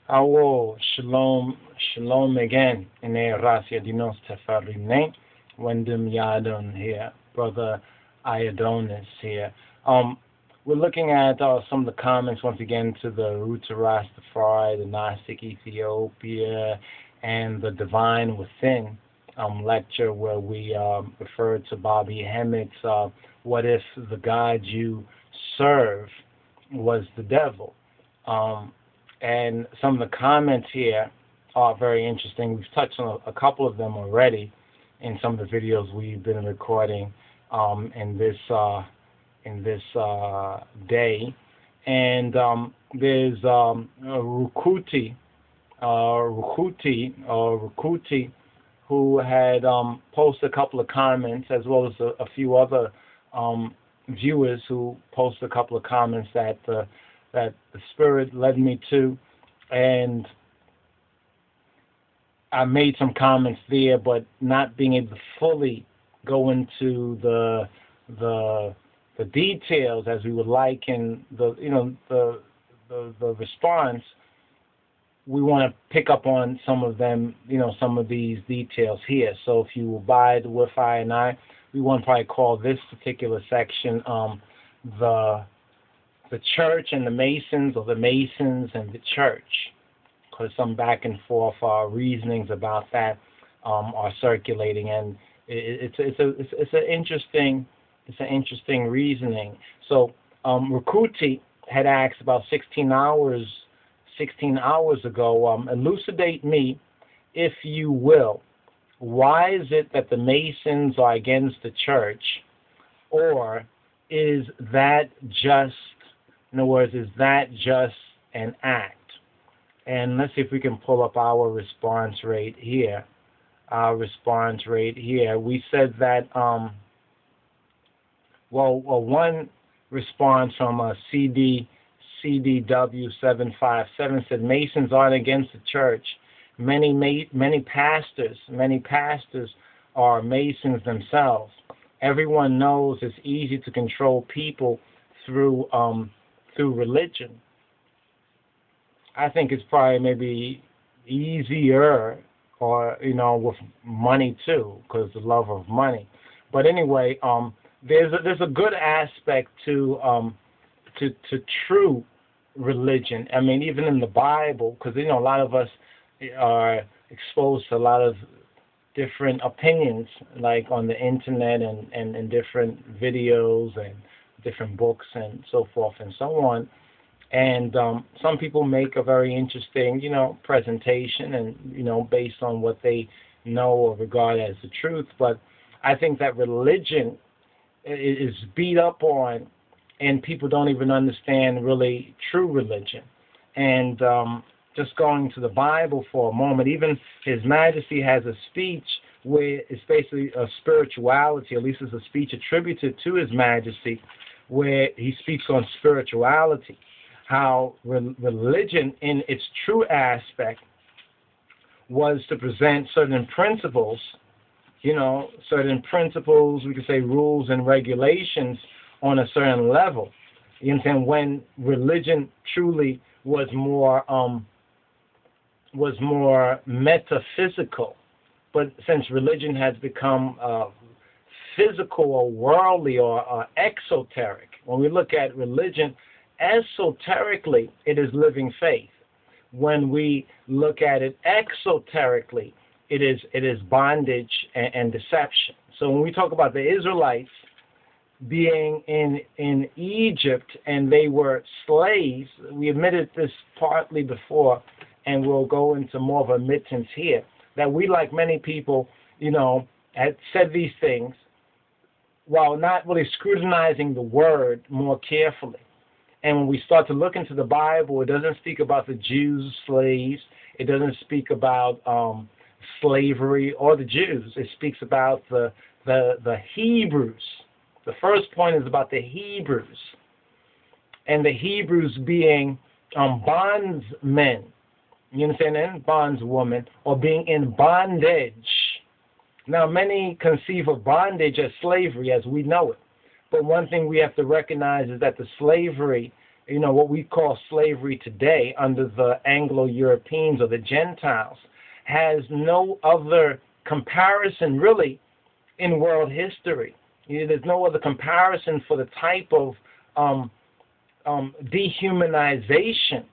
Awo, shalom, shalom again. Ine Rasia Dinos Tefari name. Wendim Yadon here. Brother Iadonis here. We're looking at some of the comments once again to the Roots of Rastafari, the Gnostic Ethiopia, and the Divine Within lecture where we referred to Bobby Hemmitt's What If the God You Serve Was the Devil? And some of the comments here are very interesting. We've touched on a couple of them already in some of the videos we've been recording in this day. And there's Rukuti, who had posted a couple of comments, as well as a few other viewers who posted a couple of comments that the Spirit led me to, and I made some comments there, but not being able to fully go into the details as we would like in the response. We want to pick up on some of them, some of these details here. So if you abide with I and I, we want to probably call this particular section the church and the Masons, or the Masons and the church, because some back and forth reasonings about that are circulating, and it's an interesting reasoning. So Rukuti had asked about 16 hours ago, elucidate me, if you will, why is it that the Masons are against the church, or is that just, in other words, is that just an act? And let's see if we can pull up our response rate here. We said that, one response from CDW757 said Masons aren't against the church. Many pastors are Masons themselves. Everyone knows it's easy to control people through religion. I think it's probably maybe easier, or with money too, because the love of money. But anyway, there's a good aspect to true religion. I mean, even in the Bible, because a lot of us are exposed to a lot of different opinions, like on the internet and different videos and different books and so forth and so on. And some people make a very interesting, presentation, and, based on what they know or regard as the truth. But I think that religion is beat up on, and people don't even understand really true religion. And just going to the Bible for a moment, even His Majesty has a speech where it's basically a spirituality, at least it's a speech attributed to His Majesty, where he speaks on spirituality, how religion in its true aspect was to present certain principles, we could say rules and regulations on a certain level. You understand, when religion truly was more metaphysical. But since religion has become physical or worldly or exoteric, when we look at religion, esoterically, it is living faith. When we look at it exoterically, it is bondage and deception. So when we talk about the Israelites being in Egypt and they were slaves, we admitted this partly before, and we'll go into more of admittance here, that we, like many people, had said these things while not really scrutinizing the word more carefully. And when we start to look into the Bible, it doesn't speak about the Jews, slaves. It doesn't speak about slavery or the Jews. It speaks about the Hebrews. The first point is about the Hebrews, and the Hebrews being bondsmen, you understand, and bondswomen, or being in bondage. Now, many conceive of bondage as slavery as we know it. But one thing we have to recognize is that the slavery what we call slavery today under the Anglo-Europeans or the Gentiles, has no other comparison really in world history. There's no other comparison for the type of dehumanization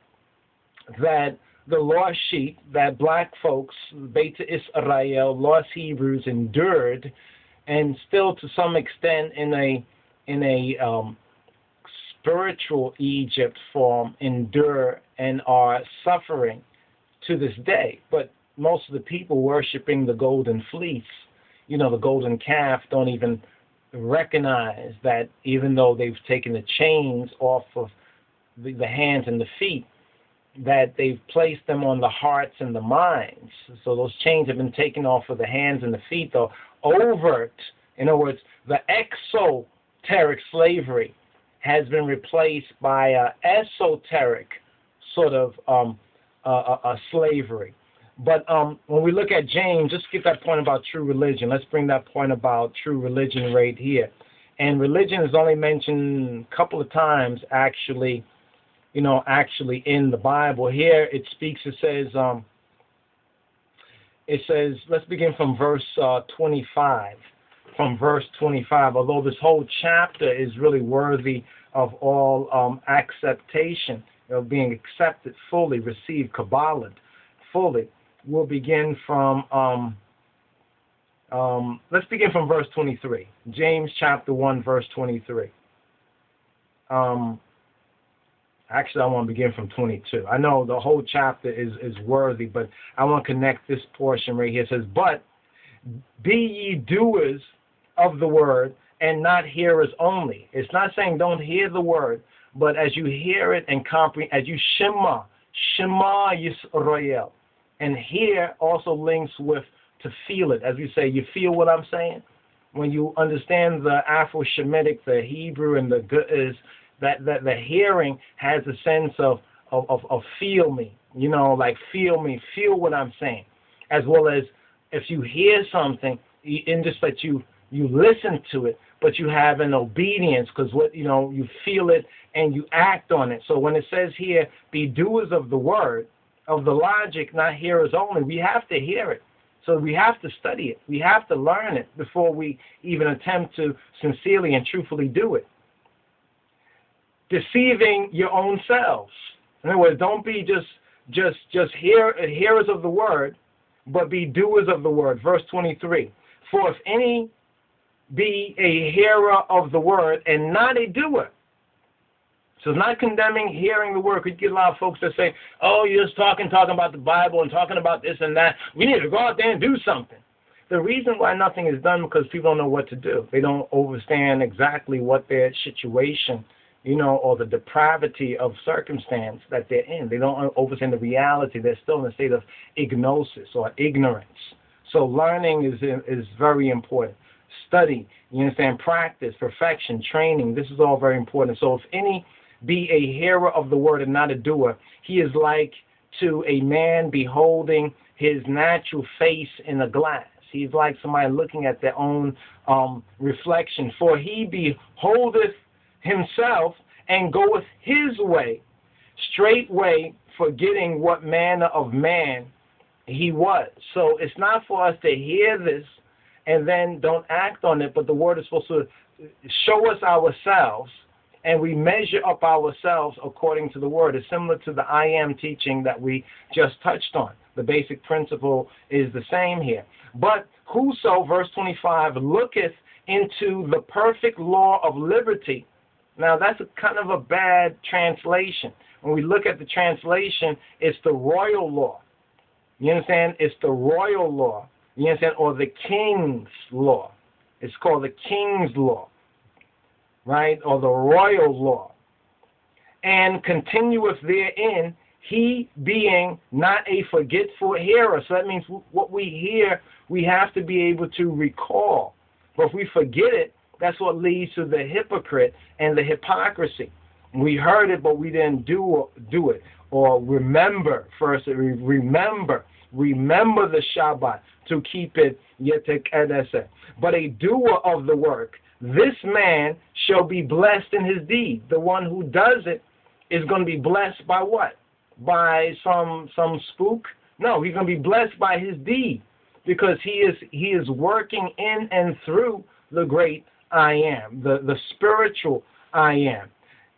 that the lost sheep, that black folks, Beta Israel, lost Hebrews endured, and still to some extent in a spiritual Egypt form endure and are suffering to this day. But most of the people worshiping the golden fleece, the golden calf, don't even recognize that even though they've taken the chains off of the hands and the feet, that they've placed them on the hearts and the minds. So those chains have been taken off of the hands and the feet, the overt, in other words, the exoteric slavery has been replaced by an esoteric sort of a slavery. But when we look at James, just get that point about true religion. Let's bring that point about true religion right here. And religion is only mentioned a couple of times, actually in the Bible. Here it speaks. It says, let's begin from verse 25. From verse 25, although this whole chapter is really worthy of all acceptation, being accepted fully, received, kabbalah fully. We'll begin from, let's begin from verse 23. James chapter 1, verse 23. Actually, I want to begin from 22. I know the whole chapter is worthy, but I want to connect this portion right here. It says, but be ye doers of the word and not hearers only. It's not saying don't hear the word, but as you hear it and comprehend, as you Shema Yisrael. And hear also links with to feel it. As we say, you feel what I'm saying? When you understand the Afro-Shemitic, the Hebrew, and the Ge'ez, that the hearing has a sense of feel me, like feel me, feel what I'm saying. As well as if you hear something, in just that you listen to it, but you have an obedience, because you feel it and you act on it. So when it says here, be doers of the word, of the logic, not hearers only, we have to hear it. So we have to study it. We have to learn it before we even attempt to sincerely and truthfully do it. Deceiving your own selves. In other words, don't be just hearers of the word, but be doers of the word. Verse 23. For if any be a hearer of the word and not a doer. So it's not condemning hearing the word. We get a lot of folks that say, oh, you're just talking about the Bible and talking about this and that. We need to go out there and do something. The reason why nothing is done because people don't know what to do. They don't understand exactly what their situation, or the depravity of circumstance that they're in. They don't understand the reality. They're still in a state of ignosis or ignorance. So learning is very important. Study, practice, perfection, training. This is all very important. So if any be a hearer of the word and not a doer, he is like to a man beholding his natural face in a glass. He's like somebody looking at their own reflection. For he beholdeth himself and goeth his way, straightway forgetting what manner of man he was. So it's not for us to hear this and then don't act on it, but the word is supposed to show us ourselves, and we measure up ourselves according to the word. It's similar to the I am teaching that we just touched on. The basic principle is the same here. But whoso, verse 25, looketh into the perfect law of liberty. Now, that's kind of a bad translation. When we look at the translation, it's the royal law. You understand? It's the royal law. You understand? Or the king's law. It's called the king's law, right? Or the royal law. And continueth therein, he being not a forgetful hearer. So that means what we hear, we have to be able to recall. But if we forget it, that's what leads to the hypocrite and the hypocrisy. We heard it, but we didn't do it. Or remember, first, remember the Shabbat to keep it yetek edese. But a doer of the work, this man shall be blessed in his deed. The one who does it is going to be blessed by what? By some spook? No, he's going to be blessed by his deed, because he is working in and through the great I am, the spiritual I am.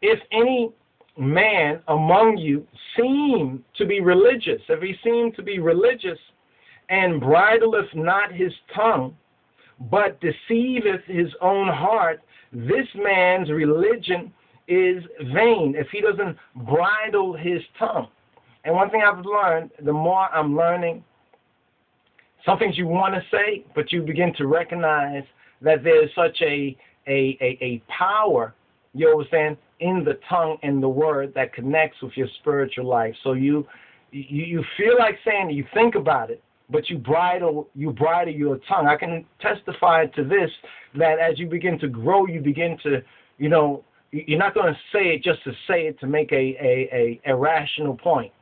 If any man among you seem to be religious, if he seem to be religious, and bridleth not his tongue, but deceiveth his own heart, this man's religion is vain, if he doesn't bridle his tongue. And one thing I've learned, the more I'm learning, some things you want to say, but you begin to recognize that there's such a power, you understand, in the tongue and the word that connects with your spiritual life. So you feel like saying it, you think about it, but you bridle your tongue. I can testify to this, that as you begin to grow, you begin to, you're not going to say it just to say it to make a rational point,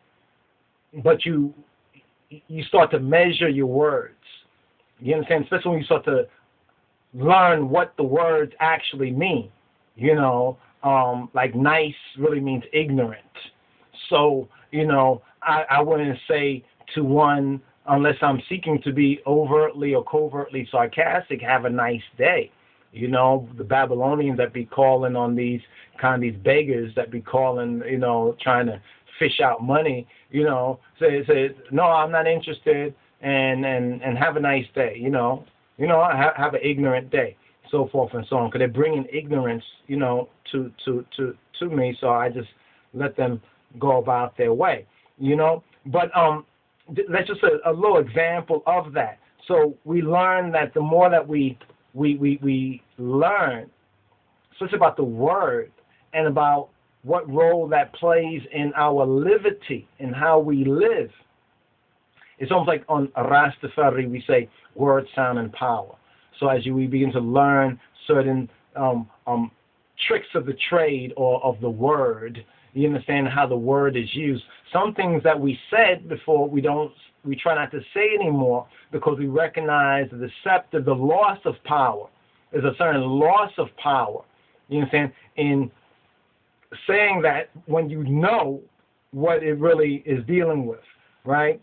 but you start to measure your words. You understand? Especially when you start to learn what the words actually mean. Like nice really means ignorant. So, I wouldn't say to one, unless I'm seeking to be overtly or covertly sarcastic, have a nice day. The Babylonians that be calling on these beggars that be calling, trying to fish out money, say no, I'm not interested, and have a nice day, have an ignorant day, so forth and so on, because they're bringing ignorance, to me, so I just let them go about their way, But that's just a little example of that. So we learn that the more that we learn, especially about the word and about what role that plays in our liberty and how we live. It's almost like on Rastafari we say word, sound, and power. So as we begin to learn certain tricks of the trade or of the word, you understand how the word is used. Some things that we said before, we try not to say anymore, because we recognize the deceptive, the loss of power. There's a certain loss of power, you understand, in saying that when you know what it really is dealing with, right?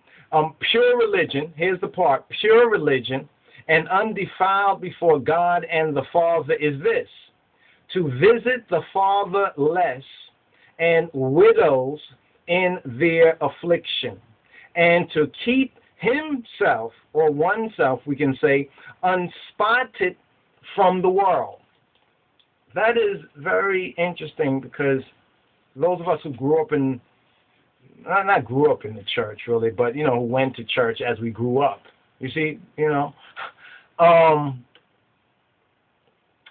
Pure religion, here's the part, pure religion and undefiled before God and the Father is this: to visit the fatherless and widows in their affliction, and to keep himself, or oneself, we can say, unspotted from the world. That is very interesting, because those of us who grew up in, not grew up in the church really, but, who went to church as we grew up, you see,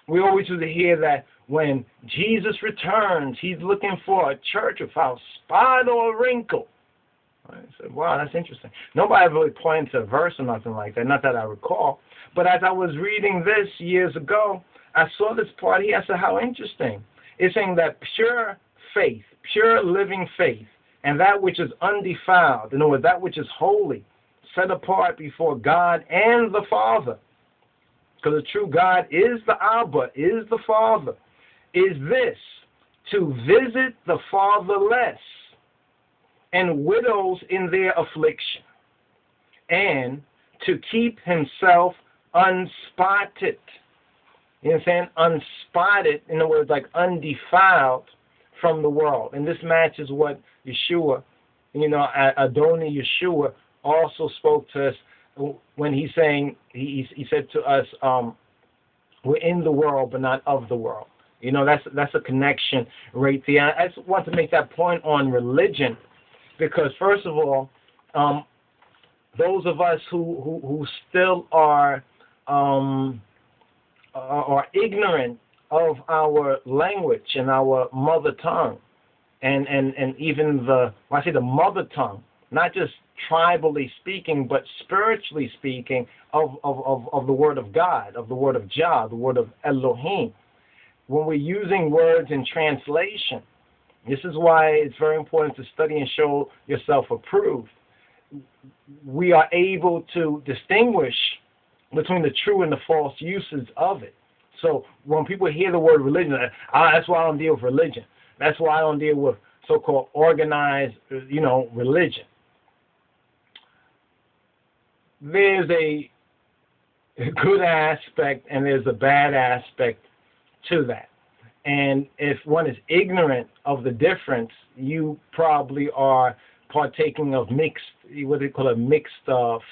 we always used to hear that when Jesus returns, he's looking for a church without spot or wrinkle. I said, wow, that's interesting. Nobody ever really pointed to a verse or nothing like that, not that I recall. But as I was reading this years ago, I saw this part here. I said, how interesting. It's saying that pure faith, pure living faith, and that which is undefiled, in other words, that which is holy, set apart before God and the Father, because the true God is the Abba, is the Father, is this: to visit the fatherless and widows in their affliction, and to keep himself unspotted. You know what I'm saying? Unspotted, in other words, like undefiled from the world. And this matches what Yeshua, Adonai Yeshua also spoke to us when he's saying, he said to us, we're in the world but not of the world. That's a connection right there. I just want to make that point on religion, because first of all, those of us who still are ignorant of our language and our mother tongue, and even when I say the mother tongue, not just tribally speaking, but spiritually speaking of the word of God, of the word of Jah, the word of Elohim. When we're using words in translation, this is why it's very important to study and show yourself approved. We are able to distinguish between the true and the false uses of it. So when people hear the word religion, that's why I don't deal with religion. That's why I don't deal with so-called organized, religion. There's a good aspect and there's a bad aspect to that. And if one is ignorant of the difference, you probably are partaking of mixed, what they call a mixed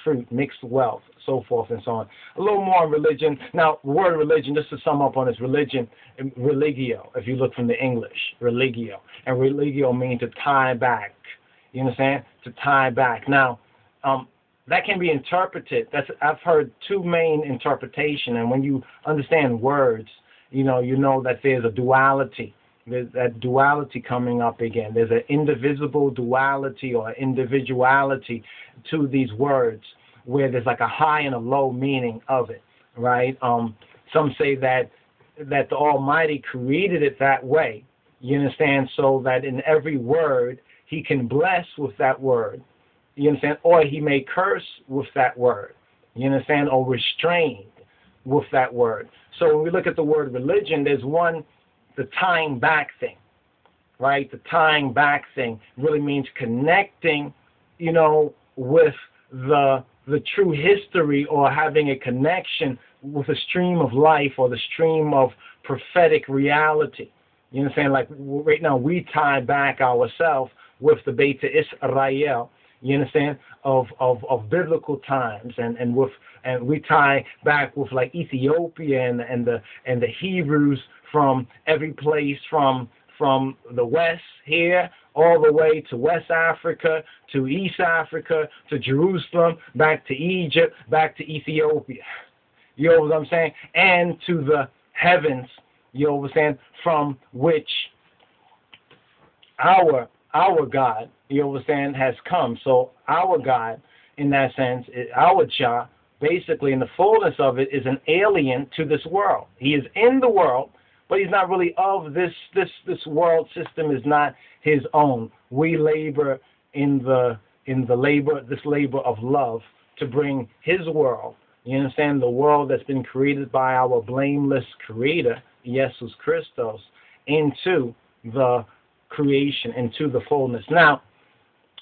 fruit, mixed wealth, so forth and so on. A little more on religion. Now, the word religion, just to sum up on this, religion, religio, if you look from the English, religio. And religio means to tie back. You understand? To tie back. Now, that can be interpreted. I've heard two main interpretations, and when you understand words, you know that there's a duality. There's that duality coming up again. There's an indivisible duality or individuality to these words, where there's like a high and a low meaning of it, right? Some say that the Almighty created it that way. You understand? So that in every word, He can bless with that word. You understand? Or He may curse with that word. You understand? Or restrain with that word. So when we look at the word religion, there's one, the tying back thing, right? The tying back thing really means connecting, with the true history, or having a connection with a stream of life or the stream of prophetic reality. You understand? Like right now, we tie back ourselves with the Beta Israel. You understand, of biblical times, and we tie back with like Ethiopia and the Hebrews from every place from the West here all the way to West Africa, to East Africa, to Jerusalem, back to Egypt, back to Ethiopia. You know what I'm saying? And to the heavens, you know what I'm saying, from which our God, you know what I'm saying, has come. So our God, in that sense, our Jah, basically in the fullness of it, is an alien to this world. He is in the world, but He's not really of this world system is not His own. We labor in the labor of love to bring His world. You understand? The world that's been created by our blameless Creator, Jesus Christos, into the creation, into the fullness. Now,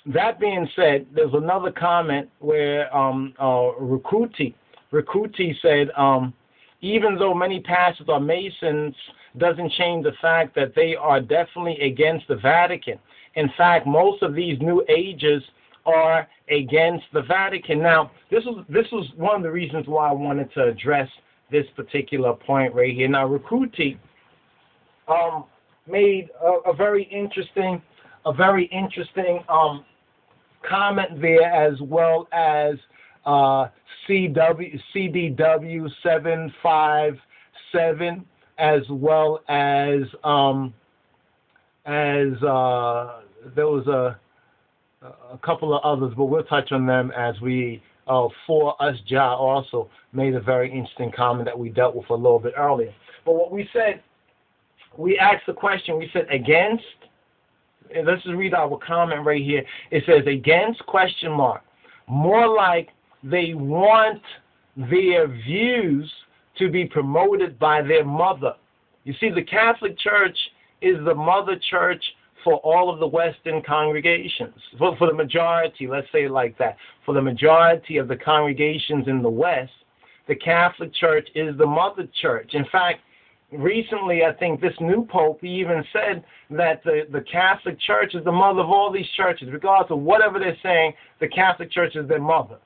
that being said, there's another comment where Rukuti said, even though many pastors are Masons, doesn't change the fact that they are definitely against the Vatican. In fact, most of these New Agers are against the Vatican. Now, this was one of the reasons why I wanted to address this particular point right here. Now, Rukuti made a very interesting comment there, as well as CDW 757, as well as there was a couple of others, but we'll touch on them as we. For Us Jah also made a very interesting comment that we dealt with a little bit earlier. But what we said, we asked the question, we said against, and let's just read our comment right here. It says against question mark. More like they want their views to be promoted by their mother. You see, the Catholic Church is the mother church for all of the Western congregations. For the majority, let's say it like that. For the majority of the congregations in the West, the Catholic Church is the mother church. In fact, recently, I think this new Pope even said that the Catholic Church is the mother of all these churches. Regardless of whatever they're saying, the Catholic Church is their mother.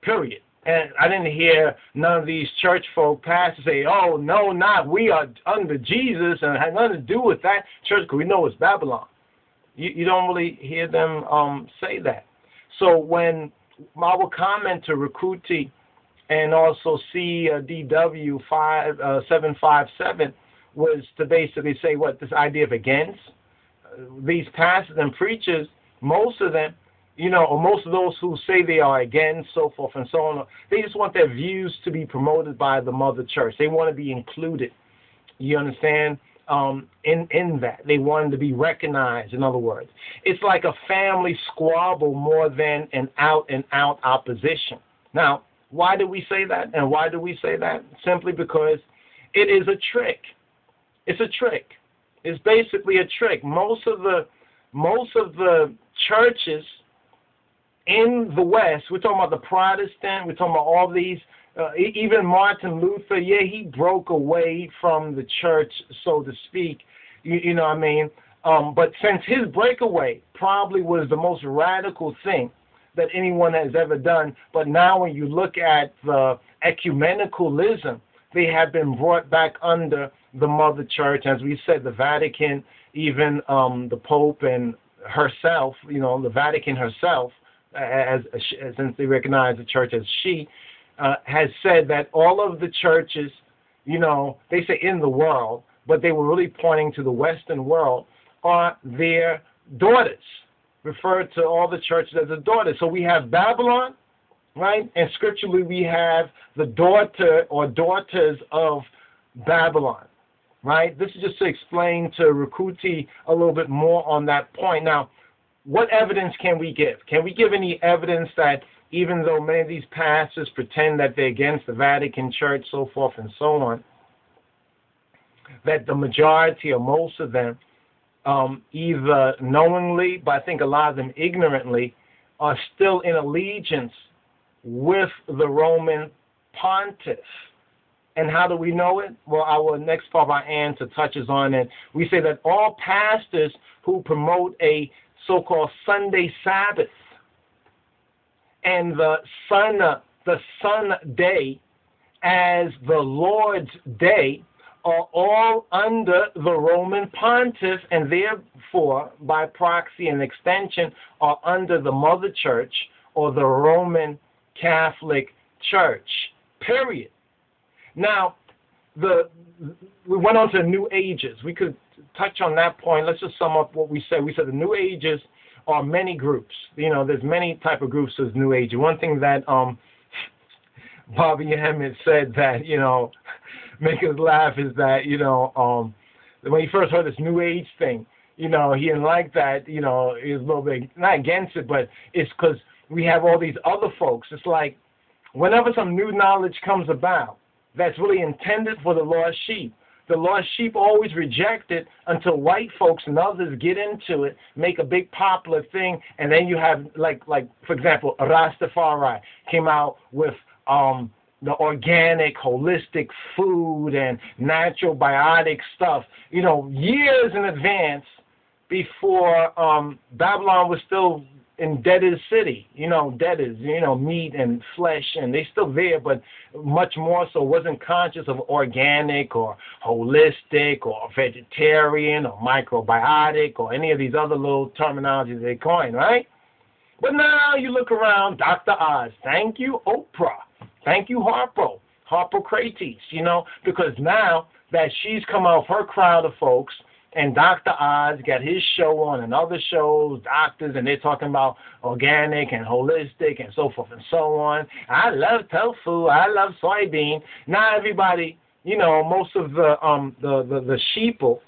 Period. And I didn't hear none of these church folk pastors say, oh, no, not we are under Jesus and it had nothing to do with that church, because we know it's Babylon. You don't really hear them say that. So when our comment to Rukuti and also CDW 757 was to basically say what, this idea of against. These pastors and preachers, most of them, or most of those who say they are against, so forth and so on, they just want their views to be promoted by the mother church. They want to be included, you understand, in that. They want to be recognized, in other words. It's like a family squabble more than an out-and-out opposition. Now, why do we say that? And why do we say that? Simply because it is a trick. It's a trick. It's basically a trick. Most of the churches in the West, we're talking about the Protestant, we're talking about all these, even Martin Luther, yeah, he broke away from the church, so to speak, you know what I mean? But since his breakaway probably was the most radical thing that anyone has ever done, but now when you look at the ecumenicalism, they have been brought back under the Mother Church, as we said, the Vatican, even the Pope and herself, you know, the Vatican herself, since they recognize the church as she, has said that all of the churches, you know, they say in the world, but they were really pointing to the Western world, are their daughters, referred to all the churches as a daughter. So we have Babylon, right? And scripturally we have the daughter or daughters of Babylon, right? This is just to explain to Rukuti a little bit more on that point. Now, what evidence can we give? Can we give any evidence that even though many of these pastors pretend that they're against the Vatican Church, so forth and so on, that the majority or most of them, either knowingly, but I think a lot of them ignorantly, are still in allegiance with the Roman pontiff? And how do we know it? Well, our next part of our answer touches on it. We say that all pastors who promote a so-called Sunday Sabbath and the Sunday as the Lord's day are all under the Roman pontiff, and therefore, by proxy and extension, are under the Mother Church or the Roman Catholic Church, period. Now, we went on to the New Ages. We could touch on that point. Let's just sum up what we said. We said the New Ages are many groups. You know, there's many type of groups as New Age. One thing that Bobby Emmett said that, you know, make us laugh is that, you know, when he first heard this New Age thing, you know, he didn't like that, you know, he was a little bit, not against it, but it's because we have all these other folks. It's like whenever some new knowledge comes about that's really intended for the lost sheep, the lost sheep always reject it until white folks and others get into it, make a big popular thing, and then you have, like for example, Rastafari came out with the organic, holistic food and natural biotic stuff, you know, years in advance before Babylon was still in debtors city, you know, debtors, you know, meat and flesh, and they still there, but much more so wasn't conscious of organic or holistic or vegetarian or microbiotic or any of these other little terminologies they coin, right? But now you look around, Dr. Oz, thank you, Oprah, thank you, Harpocrates, you know, because now that she's come out of her crowd of folks, and Dr. Oz got his show on and other shows, doctors, and they're talking about organic and holistic and so forth and so on. I love tofu. I love soybean. Now everybody, you know, most of the sheeple,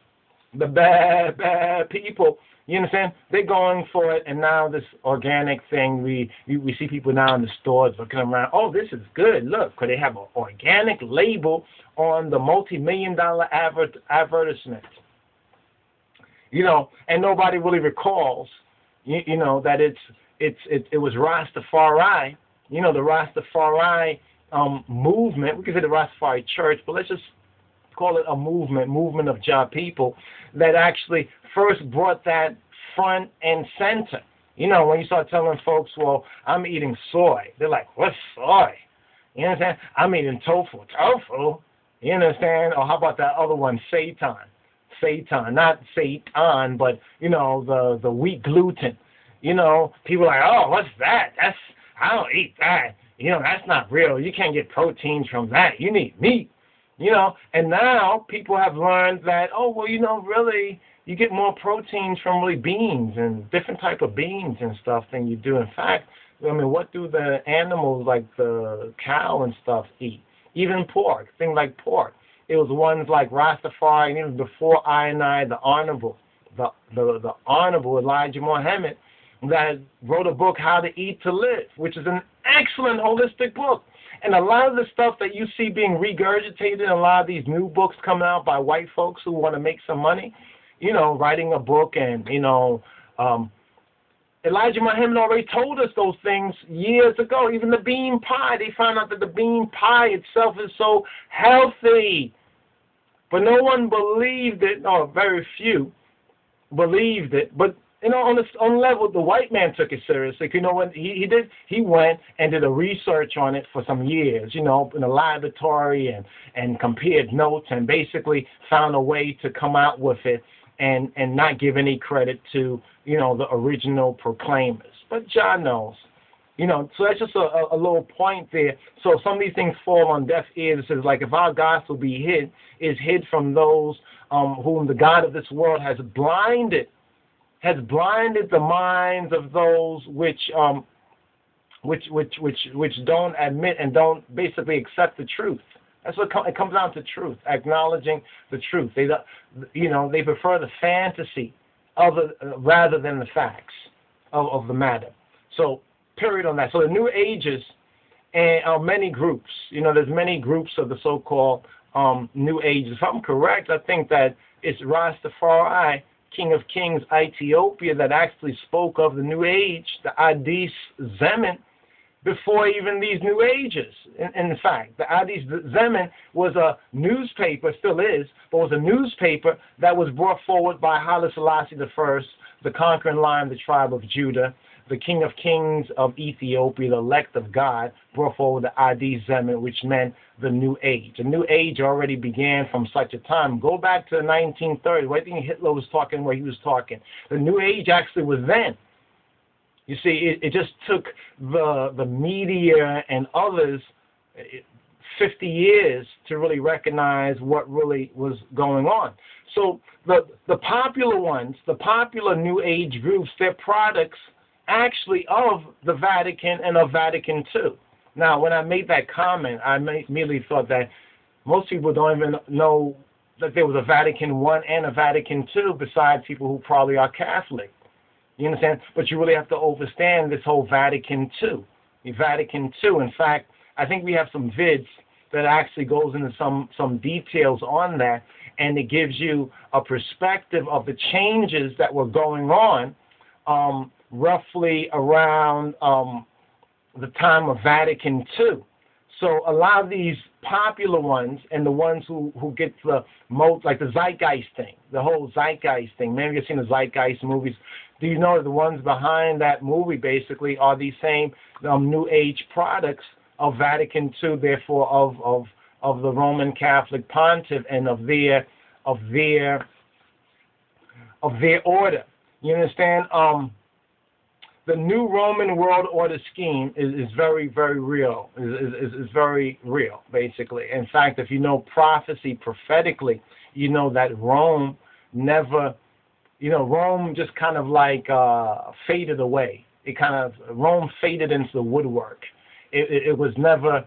the bad people, you understand? They're going for it, and now this organic thing, we see people now in the stores looking around. Oh, this is good. Look, could they have an organic label on the multi-million-dollar advertisement? You know, and nobody really recalls, you know, that it was Rastafari, you know, the Rastafari movement. We can say the Rastafari Church, but let's just call it a movement of Jah people that actually first brought that front and center. You know, when you start telling folks, well, I'm eating soy, they're like, what's soy? You understand? I'm eating tofu. Tofu? You understand? Or how about that other one, Satan, not Satan, but, you know, the wheat gluten. You know, people are like, oh, what's that? I don't eat that. You know, that's not real. You can't get proteins from that. You need meat. You know, and now people have learned that, oh, well, you know, really, you get more proteins from really beans and different type of beans and stuff than you do. In fact, I mean, what do the animals like the cow and stuff eat? Even pork, things like pork. It was ones like Rastafari, and even before I the Honorable Elijah Muhammad, that wrote a book, How to Eat to Live, which is an excellent holistic book. And a lot of the stuff that you see being regurgitated in a lot of these new books coming out by white folks who want to make some money, writing a book, and Elijah Muhammad already told us those things years ago. Even the bean pie, they found out that the bean pie itself is so healthy. But no one believed it, or very few believed it. But, on level, the white man took it seriously. You know what he did? He went and did a research on it for some years, in a laboratory, and compared notes, and basically found a way to come out with it and not give any credit to, the original proclaimers. But John knows. So that's just a little point there. So some of these things fall on deaf ears. It says, like, if our gospel is hid from those whom the God of this world has blinded the minds of those which don't admit and don't basically accept the truth. That's what it comes down to: truth, acknowledging the truth. They prefer the fantasy rather than the facts of the matter. So, period on that. So the New Ages are many groups. There's many groups of the so-called New Ages. If I'm correct, I think that it's Rastafari, King of Kings, Ethiopia, that actually spoke of the New Age, the Addis Zemen, before even these New Ages. In fact, the Addis Zemen was a newspaper, still is, but was a newspaper that was brought forward by Haile Selassie I, the conquering lion of the tribe of Judah, the King of Kings of Ethiopia, the elect of God, brought forward the Addis Zemen, which meant the New Age. The New Age already began from such a time. Go back to the 1930s. I think Hitler was talking where he was talking. The New Age actually was then. You see, it just took the media and others 50 years to really recognize what really was going on. So the popular ones, the popular New Age groups, they're products actually of the Vatican and of Vatican II. Now, when I made that comment, I immediately thought that most people don't even know that there was a Vatican I and a Vatican II, besides people who probably are Catholic. You understand? But you really have to understand this whole Vatican II. The Vatican II, in fact, I think we have some vids that actually goes into some details on that, and it gives you a perspective of the changes that were going on roughly around the time of Vatican II. So a lot of these popular ones, and the ones who get the most, like the Zeitgeist thing, the whole Zeitgeist thing. Maybe you've seen the Zeitgeist movies. Do you know that the ones behind that movie basically are these same New Age products of Vatican II, therefore of the Roman Catholic Pontiff and of their order. You understand? The new Roman world order scheme is very, very real. Is very real, basically. In fact, if you know prophecy prophetically, you know that Rome never, Rome just kind of like faded away. Rome faded into the woodwork. It was never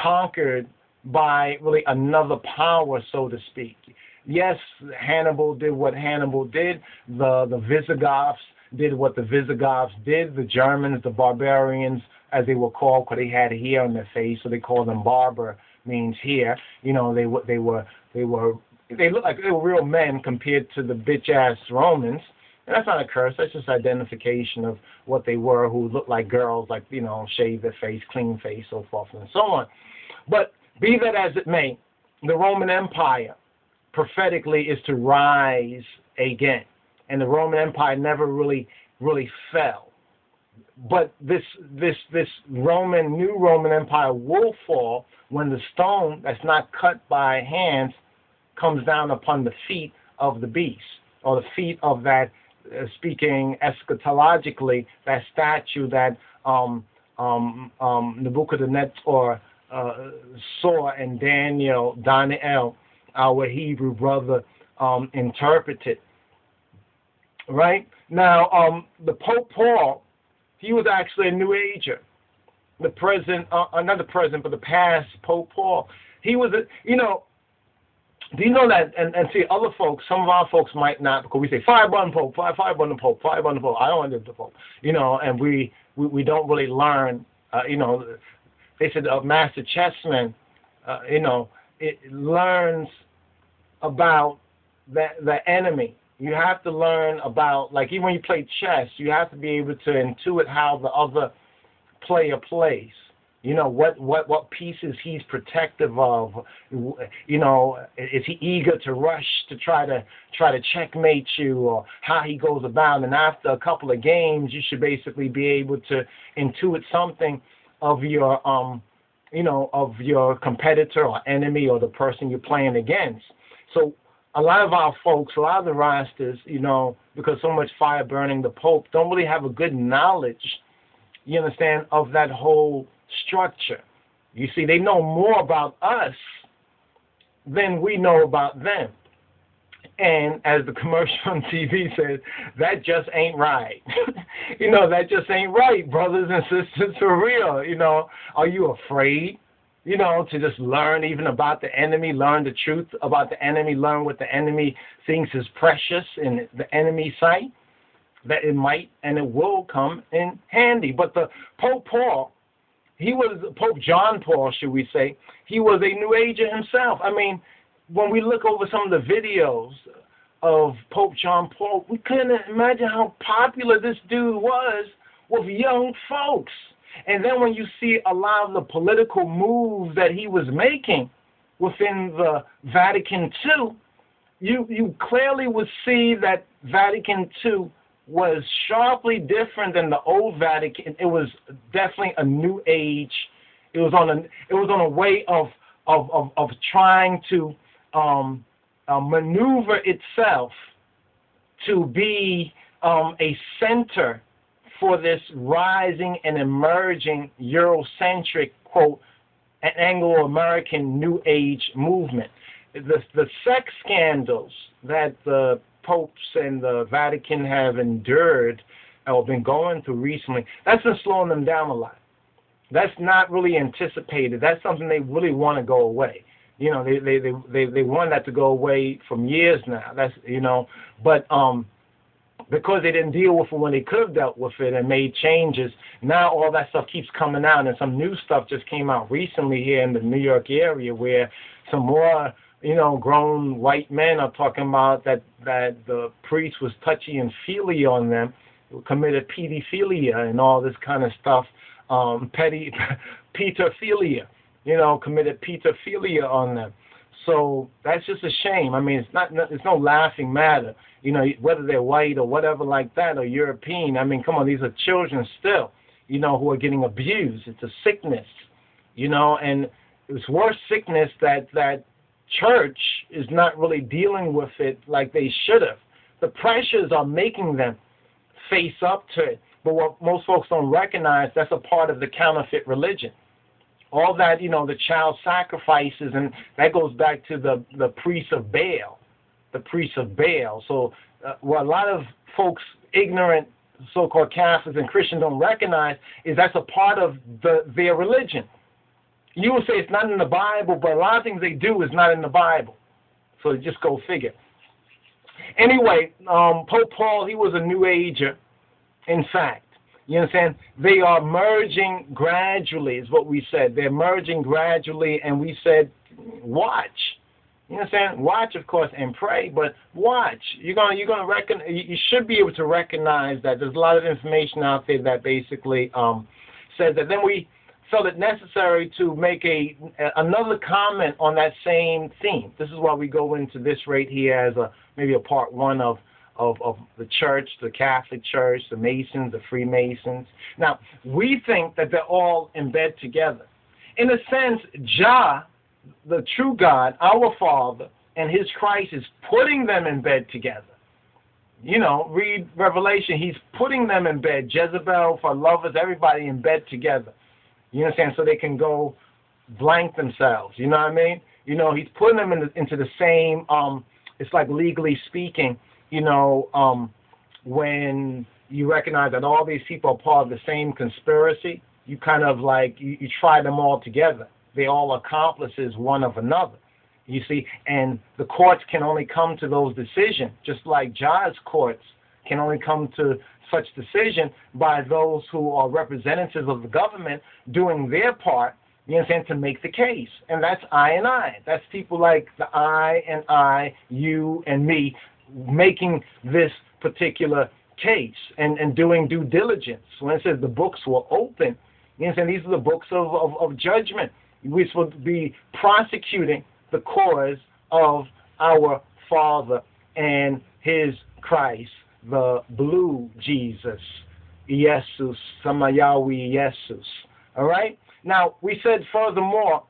conquered by really another power, so to speak. Yes, Hannibal did what Hannibal did. The Visigoths did what the Visigoths did. The Germans, the barbarians, as they were called, because they had hair on their face, so they called them barbar, means hair. They looked like they were real men compared to the bitch-ass Romans. And that's not a curse. That's just identification of what they were, who looked like girls, like, shave their face, clean face, so forth and so on. But be that as it may, the Roman Empire prophetically is to rise again. And the Roman Empire never really fell. But this new Roman Empire will fall when the stone that's not cut by hands comes down upon the feet of the beast, or the feet of that, speaking eschatologically, that statue that Nebuchadnezzar saw and Daniel, our Hebrew brother, interpreted. Right? Now, the Pope Paul, he was actually a New Ager. The present, not the present, but the past Pope Paul, he was do you know that, and see, other folks, some of our folks might not, because we say, fire burn Pope, fire burn the Pope, fire burn the Pope. I don't want to live the Pope, and we don't really learn, they said a master chessman, it learns about the enemy, You have to learn about, like even when you play chess, you have to be able to intuit how the other player plays. You know, what pieces he's protective of. You know, is he eager to rush to try to checkmate you, or how he goes about. And after a couple of games, you should basically be able to intuit something of your you know, of your competitor or enemy or the person you're playing against. So a lot of our folks, a lot of the Rastas, you know, because so much fire burning the Pope, don't really have a good knowledge, you understand, of that whole structure. You see, they know more about us than we know about them. And as the commercial on TV says, that just ain't right. You know, that just ain't right, brothers and sisters, for real. You know, are you afraid, you know, to just learn even about the enemy, learn the truth about the enemy, learn what the enemy thinks is precious in the enemy's sight? That it might and it will come in handy. But the Pope Paul, he was Pope John Paul, should we say, he was a New Ager himself. I mean, when we look over some of the videos of Pope John Paul, we couldn't imagine how popular this dude was with young folks. And then when you see a lot of the political moves that he was making within the Vatican II, you clearly would see that Vatican II was sharply different than the old Vatican. It was definitely a new age. It was on a way of trying to maneuver itself to be a center for this rising and emerging Eurocentric, quote, an Anglo-American New Age movement. The sex scandals that the popes and the Vatican have endured or been going through recently, that's been slowing them down a lot. That's not really anticipated. That's something they really want to go away. You know, they want that to go away from years now. That's, you know, but because they didn't deal with it when they could have dealt with it and made changes, now all that stuff keeps coming out, and some new stuff just came out recently here in the New York area where some more, you know, grown white men are talking about that the priest was touchy and feely on them, committed pedophilia and all this kind of stuff, pedophilia, you know, committed pedophilia on them. So that's just a shame. I mean, it's no laughing matter, you know, whether they're white or whatever like that or European. I mean, come on, these are children still, you know, who are getting abused. It's a sickness, you know, and it's worse sickness that church is not really dealing with it like they should have. The pressures are making them face up to it. But what most folks don't recognize, that's a part of the counterfeit religion. All that, you know, the child sacrifices, and that goes back to the priests of Baal, the priests of Baal. So what a lot of folks, ignorant so-called Catholics and Christians, don't recognize is that's a part of their religion. You will say it's not in the Bible, but a lot of things they do is not in the Bible. So just go figure. Anyway, Pope Paul, he was a New Ager, in fact. You understand? They are merging gradually, is what we said. They're merging gradually, and we said, watch. You understand? Watch, of course, and pray, but watch. You should be able to recognize that there's a lot of information out there that basically says that. Then we felt it necessary to make another comment on that same theme. This is why we go into this right here as maybe a part one of the church, the Catholic Church, the Masons, the Freemasons. Now, we think that they're all in bed together. In a sense, Jah, the true God, our Father, and his Christ is putting them in bed together. You know, read Revelation. He's putting them in bed. Jezebel, for lovers, everybody in bed together. You understand? So they can go blank themselves. You know what I mean? You know, he's putting them into the same, it's like legally speaking, you know, when you recognize that all these people are part of the same conspiracy, you kind of like, you try them all together. They're all accomplices one of another, you see, and the courts can only come to those decisions, just like Jah's courts can only come to such decision by those who are representatives of the government doing their part, you understand, to make the case. And that's I and I. That's people like the I and I, you and me, making this particular case and doing due diligence. When it says the books were open, you know, these are the books of judgment. We're supposed to be prosecuting the cause of our Father and His Christ, the blue Jesus, Jesus, Samayawi Jesus. All right? Now, we said furthermore,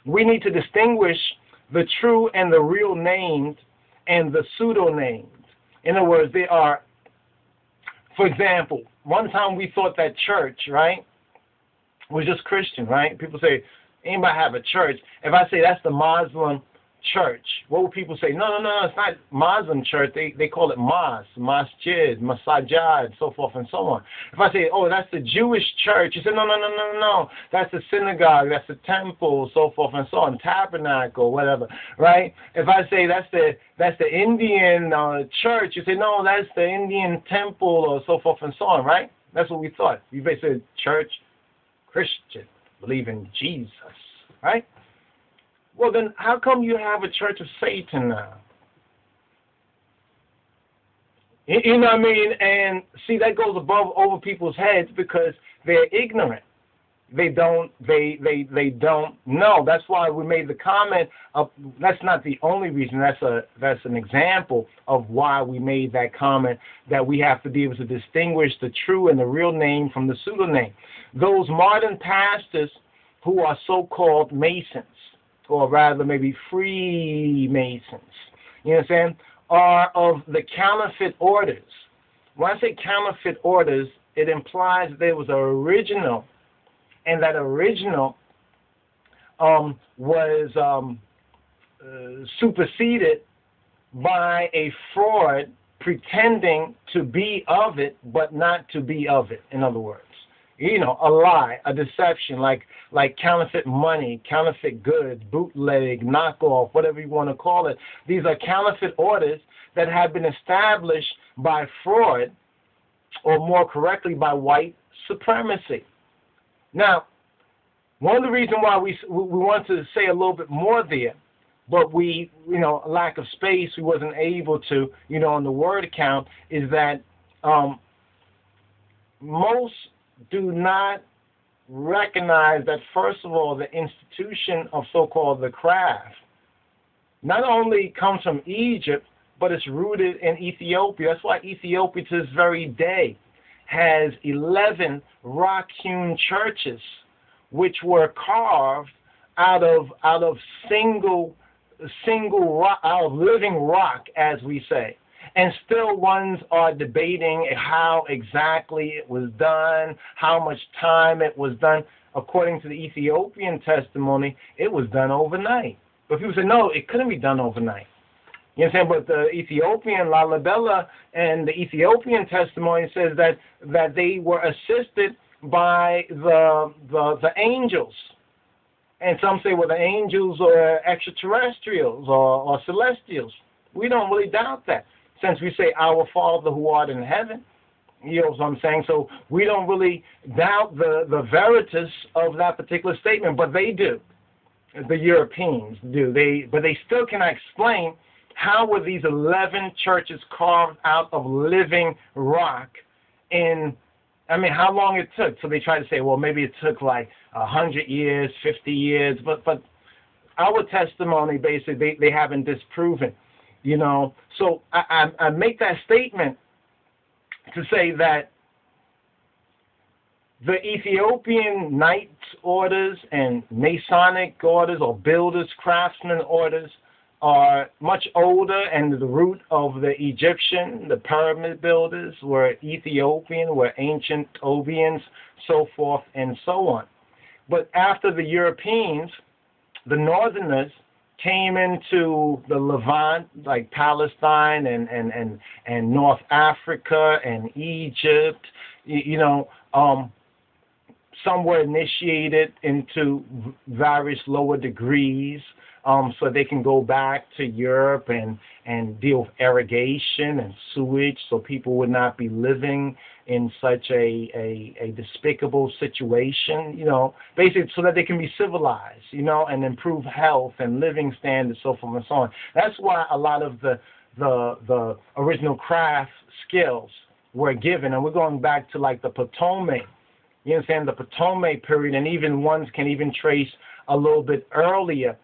we need to distinguish the true and the real named and the pseudo-named. In other words, they are, for example, one time we thought that church, right, was just Christian, right? People say, anybody have a church? If I say that's the Muslim church, what would people say? No, it's not Muslim church. They call it masjid, masajid, so forth and so on. If I say, oh, that's the Jewish church, you say, no, that's the synagogue, that's the temple, so forth and so on, tabernacle, whatever, right? If I say that's the Indian church, you say, no, that's the Indian temple, or so forth and so on, right? That's what we thought. You basically said church, Christian, believe in Jesus, right? Well, then how come you have a church of Satan now? You know what I mean? And see, that goes over people's heads because they're ignorant. They don't know. That's why we made the comment of, that's not the only reason. That's an example of why we made that comment, that we have to be able to distinguish the true and the real name from the pseudo-name. Those modern pastors who are so-called Masons, or rather maybe Free-Masons, you know what I'm saying, are of the counterfeit orders. When I say counterfeit orders, it implies that there was an original, and that original was superseded by a fraud pretending to be of it, but not to be of it, in other words. You know, a lie, a deception, like counterfeit money, counterfeit goods, bootleg, knockoff, whatever you want to call it. These are counterfeit orders that have been established by fraud, or more correctly, by white supremacy. Now, one of the reasons why we want to say a little bit more there, but we, you know, lack of space, we wasn't able to, you know, on the word count, is that most do not recognize that, first of all, the institution of so-called the craft not only comes from Egypt, but it's rooted in Ethiopia. That's why Ethiopia to this very day has 11 rock-hewn churches which were carved out of single rock, out of living rock, as we say. And still ones are debating how exactly it was done, how much time it was done. According to the Ethiopian testimony, it was done overnight. But people say, no, it couldn't be done overnight. You know what I'm saying? But the Ethiopian, Lalibela, and the Ethiopian testimony says that they were assisted by the angels. And some say, well, the angels are extraterrestrials or celestials. We don't really doubt that, since we say, our Father who art in heaven. You know what I'm saying? So we don't really doubt the veritas of that particular statement, but they do. The Europeans do. But they still cannot explain how were these 11 churches carved out of living rock in, I mean, how long it took. So they try to say, well, maybe it took like 100 years, 50 years, but our testimony, basically, they haven't disproven. You know, so I make that statement to say that the Ethiopian Knights orders and Masonic orders or builders, craftsmen orders are much older, and the root of the Egyptian, the pyramid builders were Ethiopian, were ancient Obians, so forth and so on. But after the Europeans, the Northerners came into the Levant, like Palestine and North Africa and Egypt, you know, some were initiated into various lower degrees, so they can go back to Europe and deal with irrigation and sewage, so people would not be living in such a despicable situation, you know, basically so that they can be civilized, you know, and improve health and living standards, so forth and so on. That's why a lot of the the original craft skills were given. And we're going back to like the Ptolemy, you understand, the Ptolemy period, and even ones can even trace a little bit earlier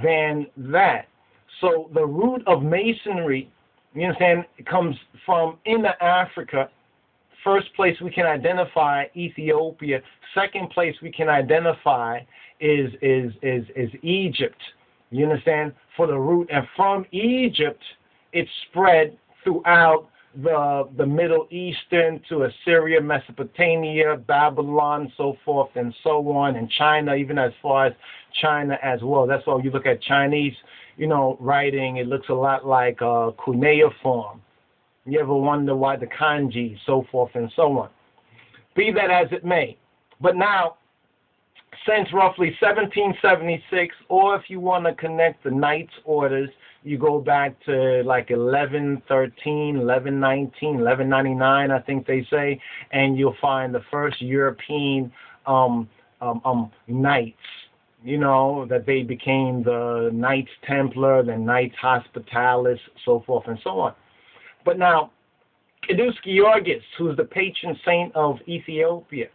than that. So the root of Masonry, you understand, comes from inner Africa. First place we can identify Ethiopia. Second place we can identify is Egypt. You understand? For the root, and from Egypt it spread throughout the Middle Eastern to Assyria, Mesopotamia, Babylon, so forth and so on, and China, even as far as China as well. That's why you look at Chinese, writing, it looks a lot like cuneiform. You ever wonder why the kanji, so forth and so on? Be that as it may. But now, since roughly 1776, or if you want to connect the Knights Orders, you go back to like 1113, 1119, 1199, I think they say, and you'll find the first European knights, that they became the Knights Templar, the Knights Hospitalis, so forth and so on. But now, Qudus Georgis, who's the patron saint of Ethiopia,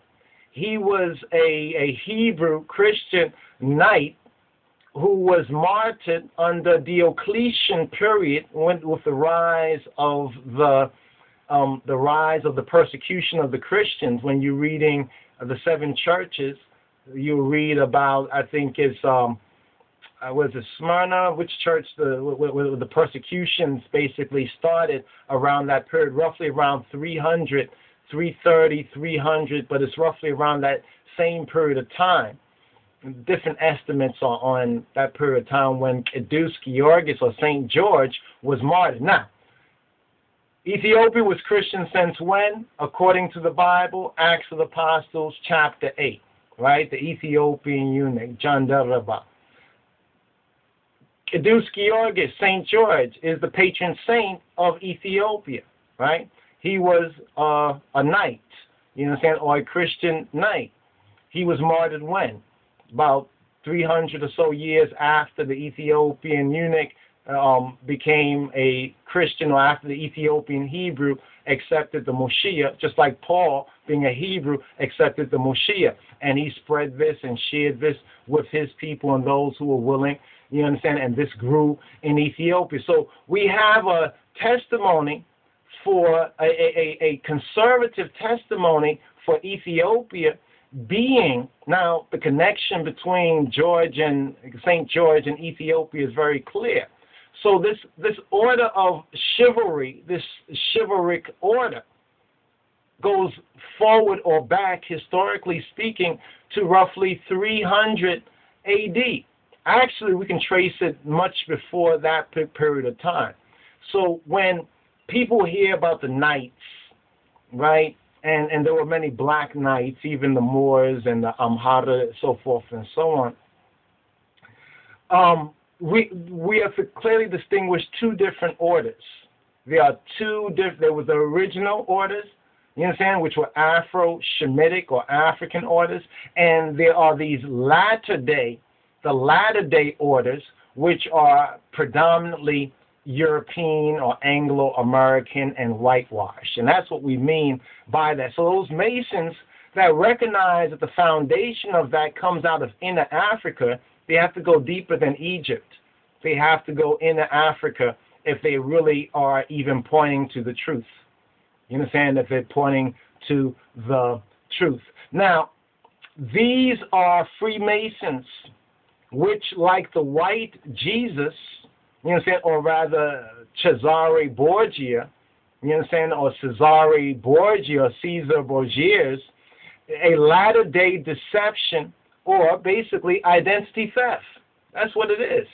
he was a Hebrew Christian knight who was martyred under Diocletian period with the rise of the persecution of the Christians. When you're reading the seven churches, you read about, I think it's was it Smyrna, which church the persecutions basically started around that period, roughly around 300, 330, 300, but it's roughly around that same period of time. Different estimates are on that period of time when Qudus Georgis, or St. George, was martyred. Now, Ethiopia was Christian since when? According to the Bible, Acts of the Apostles, chapter 8, right? The Ethiopian eunuch, Jandaraba. Qudus Georgis, St. George, is the patron saint of Ethiopia, right? He was a knight, you understand, or a Christian knight. He was martyred when? About 300 or so years after the Ethiopian eunuch became a Christian, or after the Ethiopian Hebrew accepted the Moshiach, just like Paul, being a Hebrew, accepted the Moshiach. And he spread this and shared this with his people and those who were willing, you understand, and this grew in Ethiopia. So we have a testimony for a conservative testimony for Ethiopia being, now the connection between George and St. George and Ethiopia is very clear. So this order of chivalry, this chivalric order, goes forward or back, historically speaking, to roughly 300 A.D. Actually, we can trace it much before that period of time. So when people hear about the knights, right, and there were many black knights, even the Moors and the Amhara, so forth and so on, we have to clearly distinguish two different orders. There are there was the original orders, you understand, which were Afro-Shemitic or African orders, and there are these latter-day orders, which are predominantly European or Anglo-American and whitewashed. And that's what we mean by that. So those Masons that recognize that the foundation of that comes out of inner Africa, they have to go deeper than Egypt. They have to go inner Africa if they really are even pointing to the truth. You understand? If they're pointing to the truth. Now, these are Freemasons, which, like the white Jesus, you understand, or rather Cesare Borgia, you understand, or Cesare Borgia, or Caesar Borgias, a latter-day deception, or basically identity theft. That's what it is.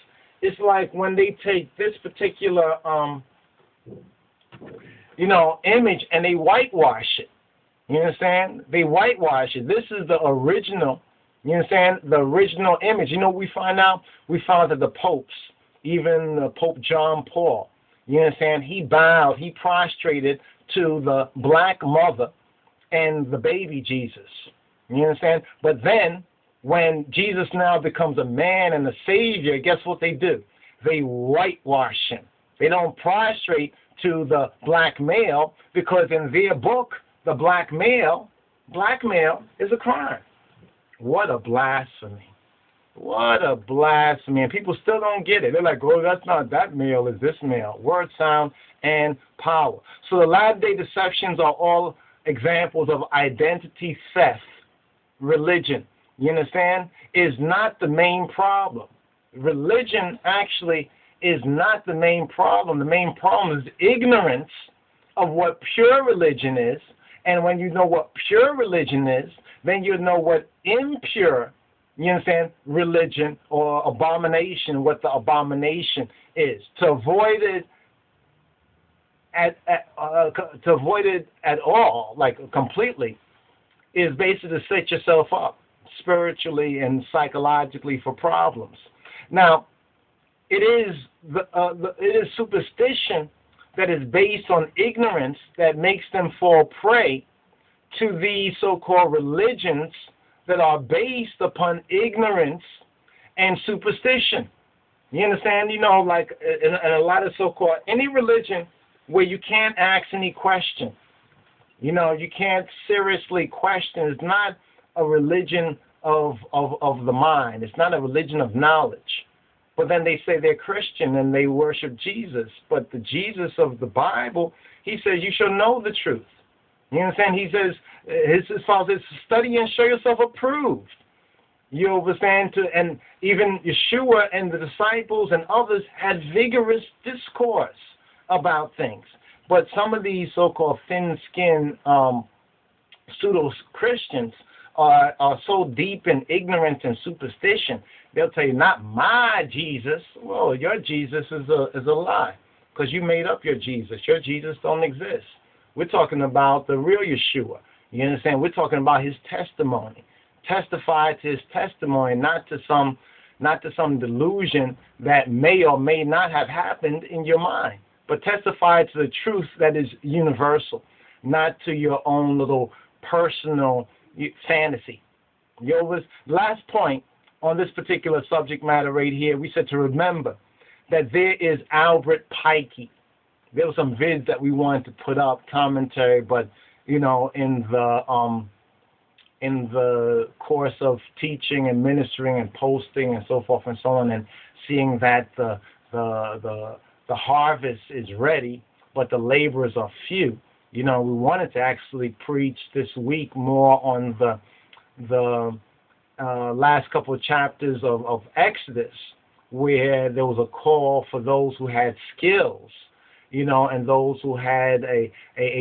It's like when they take this particular, image and they whitewash it. You understand? They whitewash it. This is the original, you understand, the original image. You know what we find out? We found that the popes, even Pope John Paul, you understand, he bowed, he prostrated to the black mother and the baby Jesus. You understand? But then, when Jesus now becomes a man and a savior, guess what they do? They whitewash him. They don't prostrate to the black male because in their book, the blackmail is a crime. What a blasphemy. What a blasphemy. And people still don't get it. They're like, oh, that's not that male, it's this male. Word, sound, and power. So the latter-day deceptions are all examples of identity theft. Religion, you understand, is not the main problem. Religion actually is not the main problem. The main problem is ignorance of what pure religion is. And when you know what pure religion is, then you know what impure, you understand, religion or abomination, what the abomination is. To avoid it at all, like completely, is basically to set yourself up spiritually and psychologically for problems. Now, it is superstition that is based on ignorance that makes them fall prey to these so-called religions that are based upon ignorance and superstition. You understand? You know, like in a lot of so-called, any religion where you can't ask any question, you know, you can't seriously question. It's not a religion of the mind. It's not a religion of knowledge. But then they say they're Christian and they worship Jesus. But the Jesus of the Bible, he says, you shall know the truth. You understand? He says, his father says, study and show yourself approved. You understand? And even Yeshua and the disciples and others had vigorous discourse about things. But some of these so-called thin-skinned pseudo-Christians are so deep in ignorance and superstition, they'll tell you, not my Jesus. Well, your Jesus is a lie because you made up your Jesus. Your Jesus don't exist. We're talking about the real Yeshua. You understand? We're talking about his testimony. Testify to his testimony, not to some delusion that may or may not have happened in your mind, but testify to the truth that is universal, not to your own little personal fantasy. Last point on this particular subject matter right here, we said to remember that there is Albert Pikey. There were some vids that we wanted to put up, commentary, but you know, in the course of teaching and ministering and posting and so forth and so on, and seeing that the harvest is ready, but the laborers are few. You know, we wanted to actually preach this week more on the last couple of chapters of Exodus, where there was a call for those who had skills, you know, and those who had a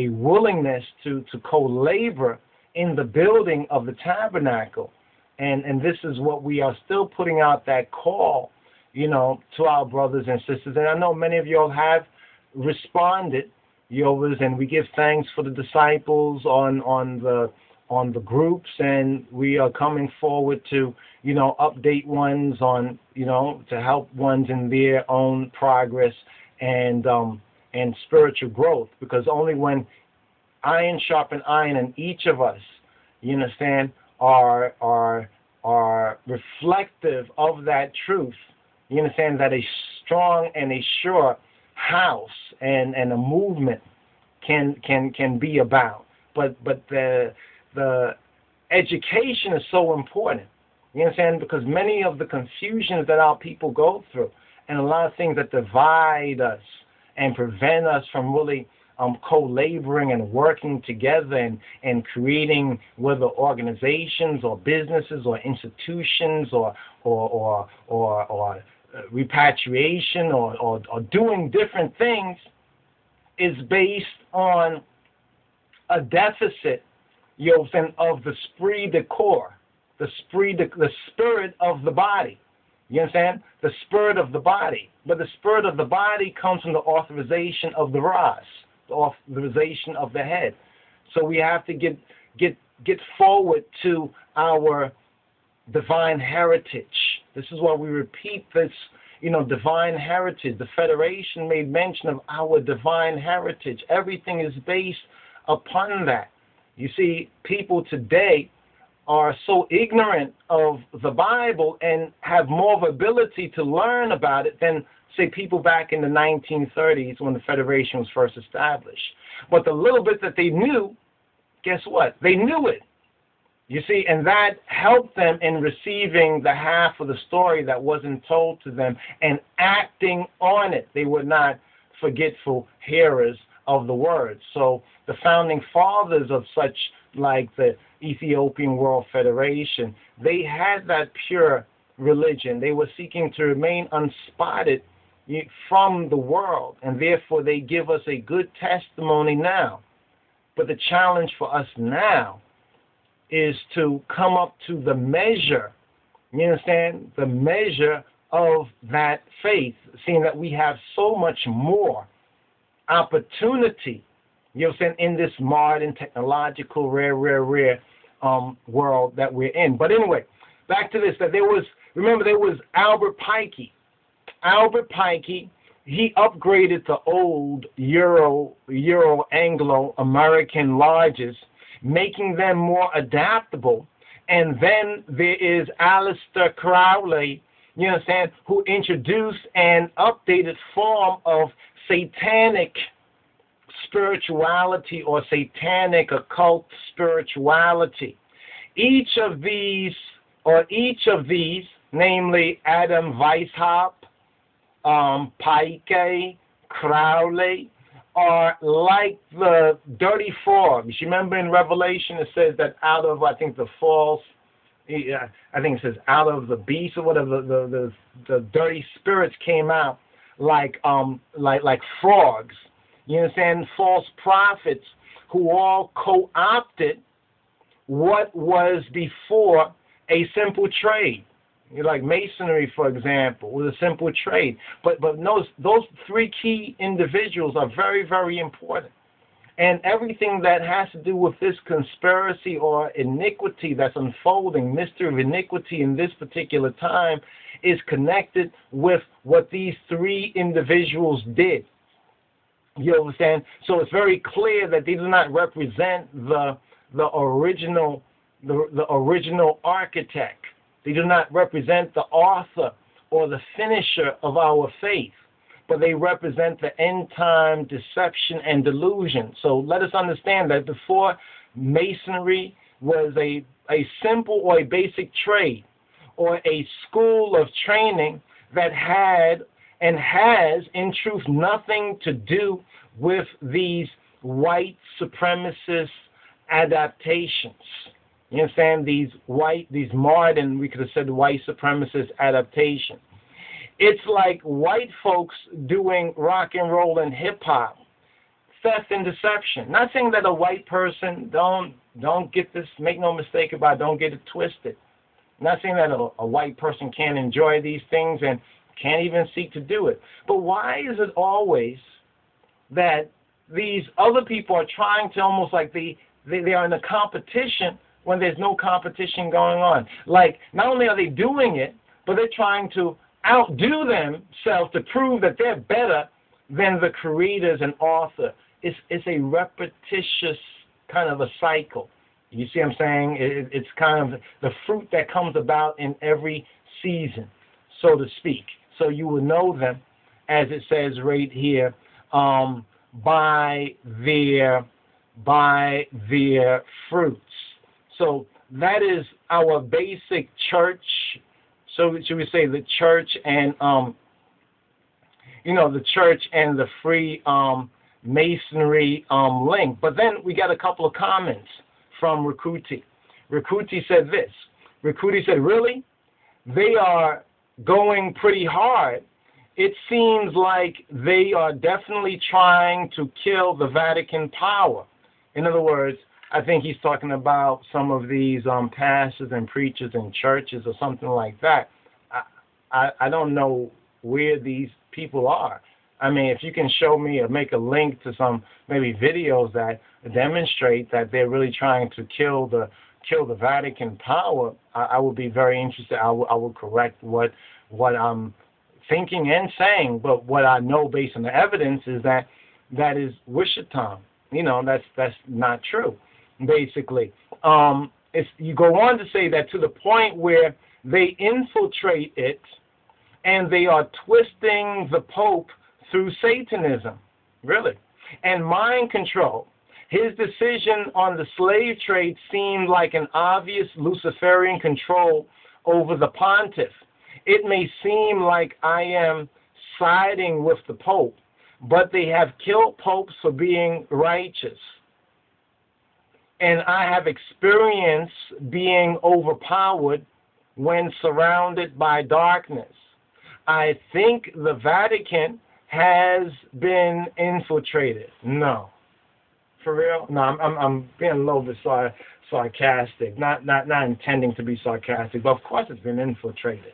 willingness to co-labor in the building of the tabernacle. And this is what we are still putting out, that call, you know, to our brothers and sisters. And I know many of y'all have responded, and we give thanks for the disciples on the groups, and we are coming forward to, you know, update ones on, you know, to help ones in their own progress and spiritual growth, because only when iron sharpen iron, and each of us, you understand, are reflective of that truth, you understand, that a strong and a sure house and a movement can be about. But the education is so important, you understand, because many of the confusions that our people go through, and a lot of things that divide us and prevent us from really co-laboring and working together and creating, whether organizations or businesses or institutions or repatriation or doing different things, is based on a deficit, of the esprit de corps, the spirit of the body. You understand? The spirit of the body. But the spirit of the body comes from the authorization of the Ras, the authorization of the head. So we have to get forward to our divine heritage. This is why we repeat this, you know, divine heritage. The Federation made mention of our divine heritage. Everything is based upon that. You see, people today are so ignorant of the Bible and have more of ability to learn about it than say, people back in the 1930s when the Federation was first established. But the little bit that they knew, guess what? They knew it. You see, and that helped them in receiving the half of the story that wasn't told to them and acting on it. They were not forgetful hearers of the word. So the founding fathers of such like the Ethiopian World Federation, they had that pure religion. They were seeking to remain unspotted from the world, and therefore they give us a good testimony now. But the challenge for us now is to come up to the measure, you understand, the measure of that faith, seeing that we have so much more opportunity, you know what I'm saying, in this modern technological rare world that we're in. But anyway, back to this, that there was Albert Pikey. Albert Pikey, he upgraded the old Euro-Anglo-American lodges, making them more adaptable. And then there is Aleister Crowley, you understand, who introduced an updated form of satanic spirituality or satanic occult spirituality. Each of these, namely Adam Weishaupt, Pikey, Crowley, are like the dirty frogs. You remember in Revelation it says that out of, I think, the false, I think it says out of the beast or whatever, the dirty spirits came out like frogs. You understand? False prophets who all co-opted what was before a simple trade. Like Masonry, for example, was a simple trade. But those three key individuals are very, very important. And everything that has to do with this conspiracy or iniquity that's unfolding, mystery of iniquity in this particular time, is connected with what these three individuals did. You understand? So it's very clear that they do not represent the original architect. They do not represent the author or the finisher of our faith, but they represent the end-time deception and delusion. So let us understand that before Masonry was a simple or a basic trade or a school of training that had and has, in truth, nothing to do with these white supremacist adaptations. You understand? These modern, we could have said white supremacist adaptation. It's like white folks doing rock and roll and hip hop, theft and deception. Not saying that a white person don't get this, make no mistake about it, don't get it twisted. Not saying that a white person can't enjoy these things and can't even seek to do it. But why is it always that these other people are trying to almost like they are in a competition when there's no competition going on? Like, not only are they doing it, but they're trying to outdo themselves to prove that they're better than the creators and author. It's a repetitious kind of a cycle. You see what I'm saying? It's kind of the fruit that comes about in every season, so to speak. So you will know them, as it says right here, by their fruits. So that is our basic church. So should we say the church and the church and the free Masonry link. But then we got a couple of comments from Rakuti. Rakuti said this. Rakuti said, really? They are going pretty hard. It seems like they are definitely trying to kill the Vatican power. In other words, I think he's talking about some of these pastors and preachers in churches or something like that. I don't know where these people are. I mean, if you can show me or make a link to some maybe videos that demonstrate that they're really trying to kill the Vatican power, I would be very interested. I will correct what I'm thinking and saying, but what I know based on the evidence is that is Wishatom. That's not true. Basically, you go on to say that to the point where they infiltrate it and they are twisting the Pope through Satanism, really, and mind control. His decision on the slave trade seemed like an obvious Luciferian control over the pontiff. It may seem like I am siding with the Pope, but they have killed popes for being righteous. And I have experienced being overpowered when surrounded by darkness. I think the Vatican has been infiltrated. No. For real? No, I'm being a little bit sarcastic. Not intending to be sarcastic, but of course it's been infiltrated.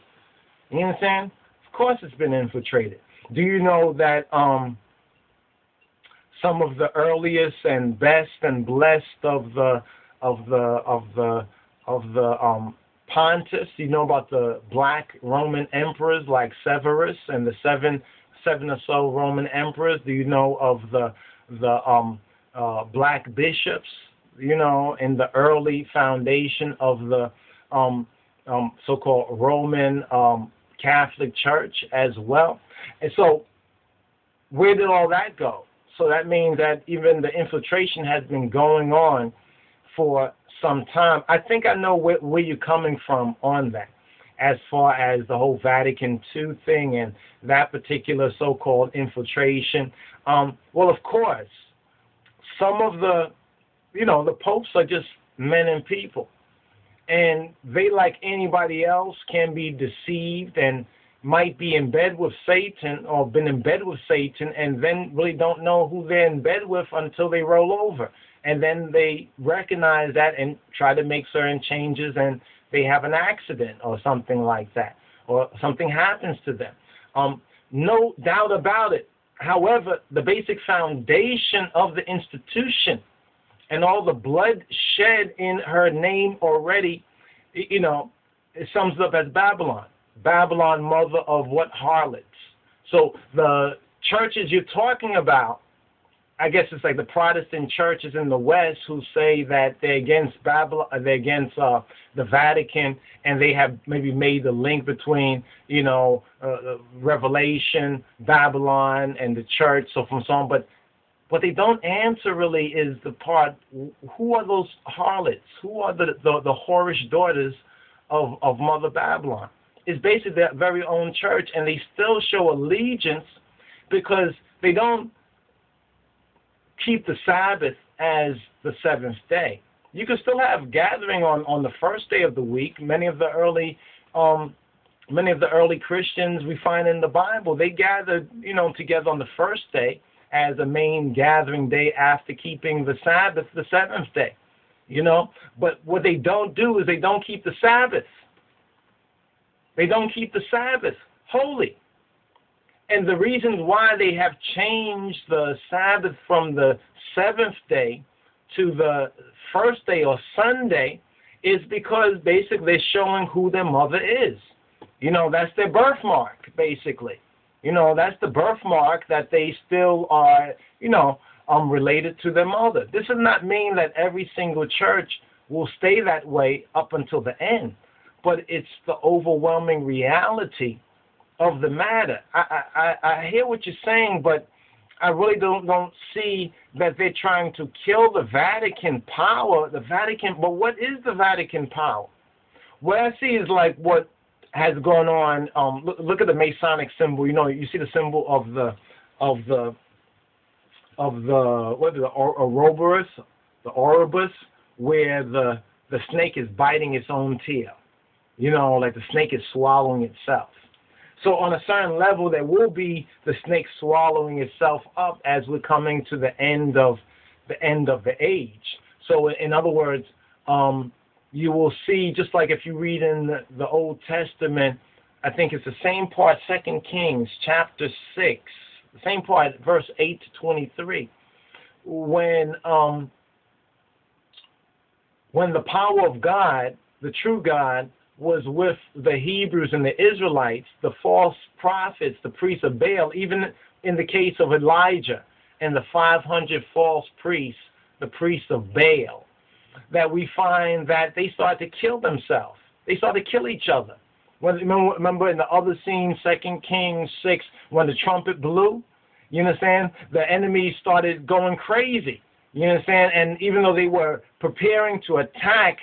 You understand? Of course it's been infiltrated. Do you know that some of the earliest and best and blessed of the pontiffs, you know about the black Roman emperors like Severus and the seven or so Roman emperors? Do you know of the black bishops, you know, in the early foundation of the so-called Roman Catholic Church as well? And so where did all that go? So that means that even the infiltration has been going on for some time. I think I know where you're coming from on that, as far as the whole Vatican II thing and that particular so-called infiltration. Well, of course, some of the popes are just men and people. And they, like anybody else, can be deceived and might be in bed with Satan or been in bed with Satan and then really don't know who they're in bed with until they roll over. And then they recognize that and try to make certain changes and they have an accident or something like that, or something happens to them. No doubt about it. However, the basic foundation of the institution and all the blood shed in her name already, it sums up as Babylon. Babylon, mother of what? Harlots. So the churches you're talking about, I guess it's like the Protestant churches in the West who say that they're against Babylon, they're against the Vatican, and they have maybe made the link between, Revelation, Babylon, and the church, so from so on. But what they don't answer really is the part: who are those harlots? Who are the whorish daughters of Mother Babylon? It's basically their very own church, and they still show allegiance because they don't keep the Sabbath as the seventh day. You can still have gathering on the first day of the week. Many of the early Christians we find in the Bible, they gathered, together on the first day as a main gathering day after keeping the Sabbath the seventh day. But what they don't do is they don't keep the Sabbath. They don't keep the Sabbath holy. And the reasons why they have changed the Sabbath from the seventh day to the first day or Sunday is because basically they're showing who their mother is. That's their birthmark, basically. That's the birthmark that they still are, related to their mother. This does not mean that every single church will stay that way up until the end, but it's the overwhelming reality of the matter. I hear what you're saying, but I really don't see that they're trying to kill the Vatican power. But what is the Vatican power? What I see is like what has gone on. Look at the Masonic symbol. You see the symbol of the Ouroboros, where the snake is biting its own tail. Like the snake is swallowing itself. So on a certain level, there will be the snake swallowing itself up as we're coming to the end of the age. So in other words, you will see, just like if you read in the Old Testament, I think it's the same part, 2 Kings chapter 6, the same part, verse 8 to 23, when the power of God, the true God, was with the Hebrews and the Israelites, the false prophets, the priests of Baal, even in the case of Elijah and the 500 false priests, the priests of Baal, that we find that they started to kill themselves. They started to kill each other. Remember in the other scene, 2 Kings 6, when the trumpet blew? You understand? The enemy started going crazy. You understand? And even though they were preparing to attack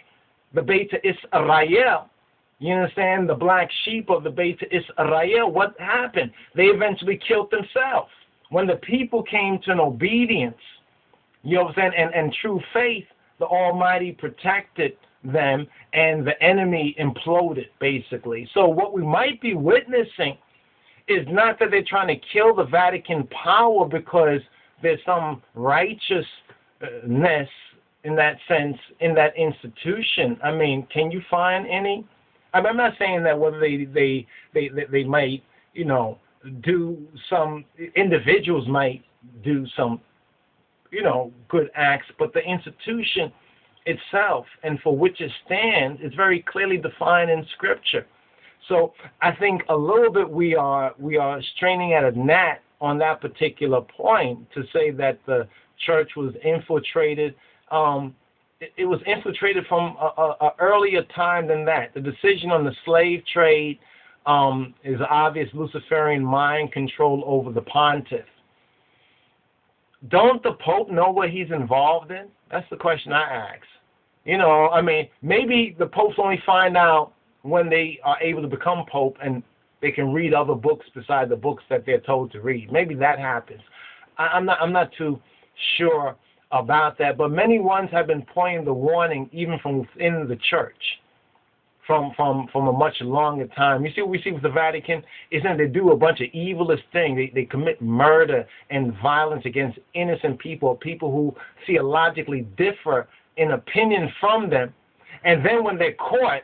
the Beit Israel, you understand, the black sheep of the Beit Israel, what happened? They eventually killed themselves. When the people came to an obedience, you know what I'm saying, and true faith, the Almighty protected them, and the enemy imploded, basically. So what we might be witnessing is not that they're trying to kill the Vatican power because there's some righteousness in that sense in that institution. I mean, can you find any? I'm not saying that whether they might, you know, do some, individuals might do some, you know, good acts, but the institution itself and for which it stands is very clearly defined in Scripture. So I think a little bit we are straining at a gnat on that particular point to say that the church was infiltrated. It was infiltrated from a earlier time than that. The decision on the slave trade is obvious Luciferian mind control over the pontiff. Don't the Pope know what he's involved in? That's the question I ask. You know, I mean, maybe the popes only find out when they are able to become Pope and they can read other books besides the books that they're told to read. Maybe that happens. I'm not too sure about that, but many ones have been pointing the warning even from within the church from a much longer time. You see what we see with the Vatican is that they do a bunch of evilest things. They commit murder and violence against innocent people, people who theologically differ in opinion from them. And then when they're caught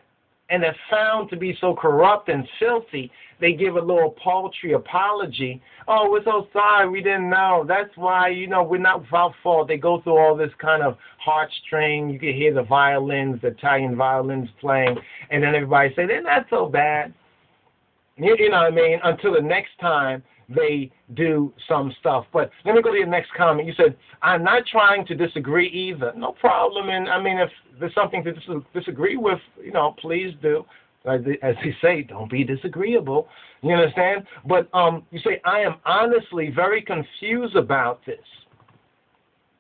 and they're found to be so corrupt and filthy, they give a little paltry apology. Oh, we're so sorry, we didn't know. That's why, you know, we're not without fault. They go through all this kind of heartstring. You can hear the violins, the Italian violins playing, and then everybody say, they're not so bad. You know what I mean? Until the next time they do some stuff. But let me go to your next comment. You said, I'm not trying to disagree either. No problem. And I mean, if there's something to disagree with, you know, please do. As they say, don't be disagreeable. You understand? But you say, I am honestly very confused about this.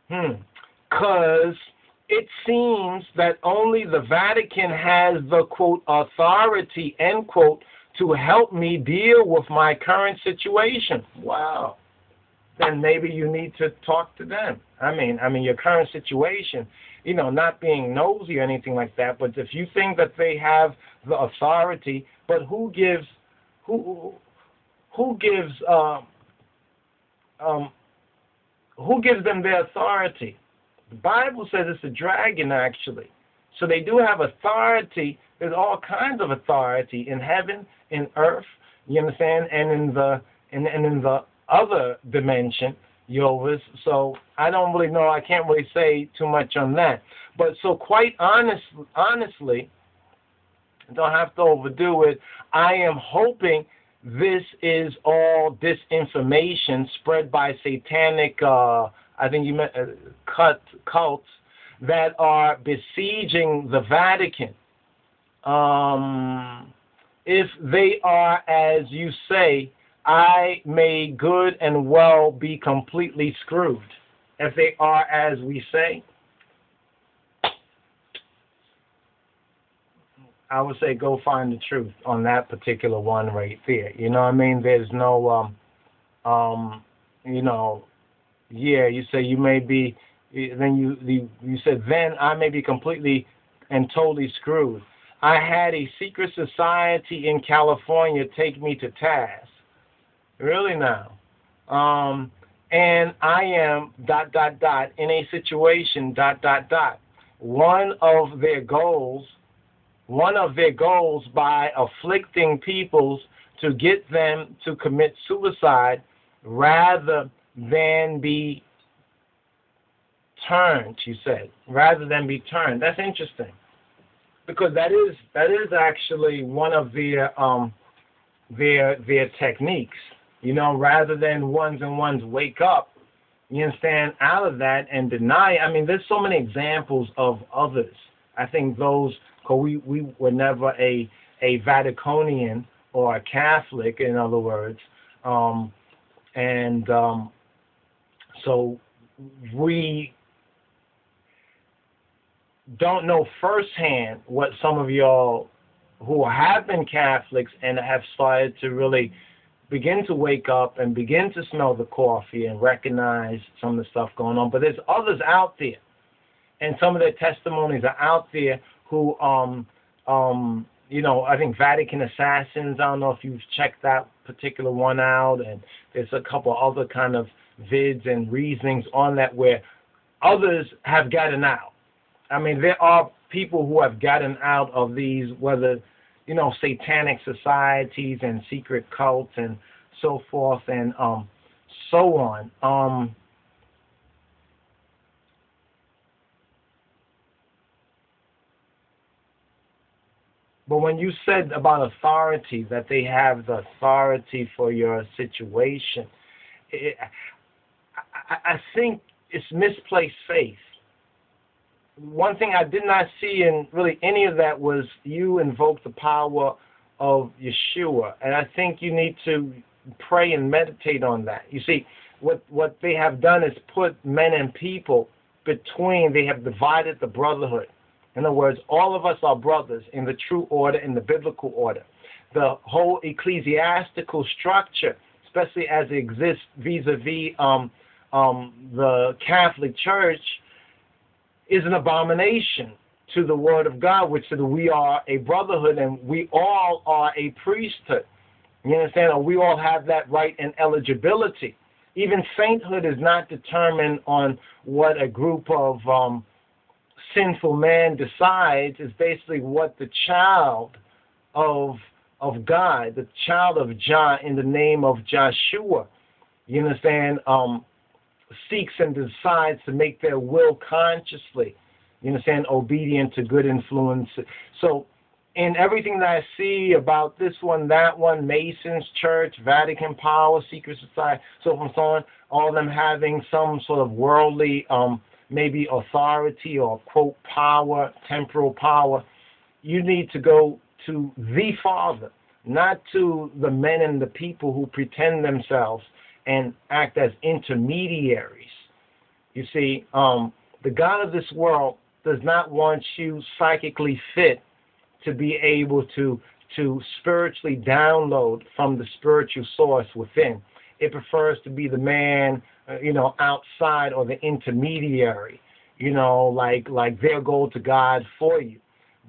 Because it seems that only the Vatican has the, quote, authority, end quote, to help me deal with my current situation. Wow. Then maybe you need to talk to them. I mean, your current situation, you know, not being nosy or anything like that, but if you think that they have the authority, but who gives them their authority? The Bible says it's a dragon, actually. So they do have authority. There's all kinds of authority in heaven, in earth, you understand, and in the other dimension, Yovis. So I don't really know. I can't really say too much on that. But so quite honestly, don't have to overdo it. I am hoping this is all disinformation spread by satanic, I think you meant cults that are besieging the Vatican. If they are, as you say, I may good and well be completely screwed. If they are, as we say, I would say go find the truth on that particular one right there. You know what I mean? There's no, you know, yeah, you say you may be, then you said, then I may be completely and totally screwed. I had a secret society in California take me to task. Really now. And I am ... in a situation ... One of their goals by afflicting peoples to get them to commit suicide rather than be turned, you said. Rather than be turned. That's interesting. Because that is actually one of their techniques. You know, rather than ones and ones wake up, you understand, out of that and deny. I mean, there's so many examples of others. I think those, because we were never a a Vaticanian or a Catholic, in other words. So we don't know firsthand what some of y'all who have been Catholics and have started to really begin to wake up and begin to smell the coffee and recognize some of the stuff going on. But there's others out there, and some of their testimonies are out there who, I think Vatican Assassins, I don't know if you've checked that particular one out, and there's a couple other kind of vids and reasonings on that where others have gotten out. I mean, there are people who have gotten out of these, whether, satanic societies and secret cults and so forth and so on. But when you said about authority, that they have the authority for your situation, I think it's misplaced faith. One thing I did not see in really any of that was you invoke the power of Yeshua. And I think you need to pray and meditate on that. You see, what they have done is put men and people between. They have divided the brotherhood. In other words, all of us are brothers in the true order, in the biblical order. The whole ecclesiastical structure, especially as it exists vis-a-vis the Catholic Church, is an abomination to the Word of God, which says we are a brotherhood and we all are a priesthood. You understand? Or we all have that right and eligibility. Even sainthood is not determined on what a group of sinful man decides. It's basically what the child of God, the child of Jah in the name of Joshua, you understand, seeks and decides to make their will consciously, you understand, obedient to good influence. So in everything that I see about this one, that one, Masons, Church, Vatican power, secret society, so on and so on, all of them having some sort of worldly maybe authority or, quote, power, temporal power, you need to go to the Father, not to the men and the people who pretend themselves and act as intermediaries. You see, the God of this world does not want you psychically fit to be able to spiritually download from the spiritual source within. It prefers to be the man, outside, or the intermediary, like they'll go to God for you.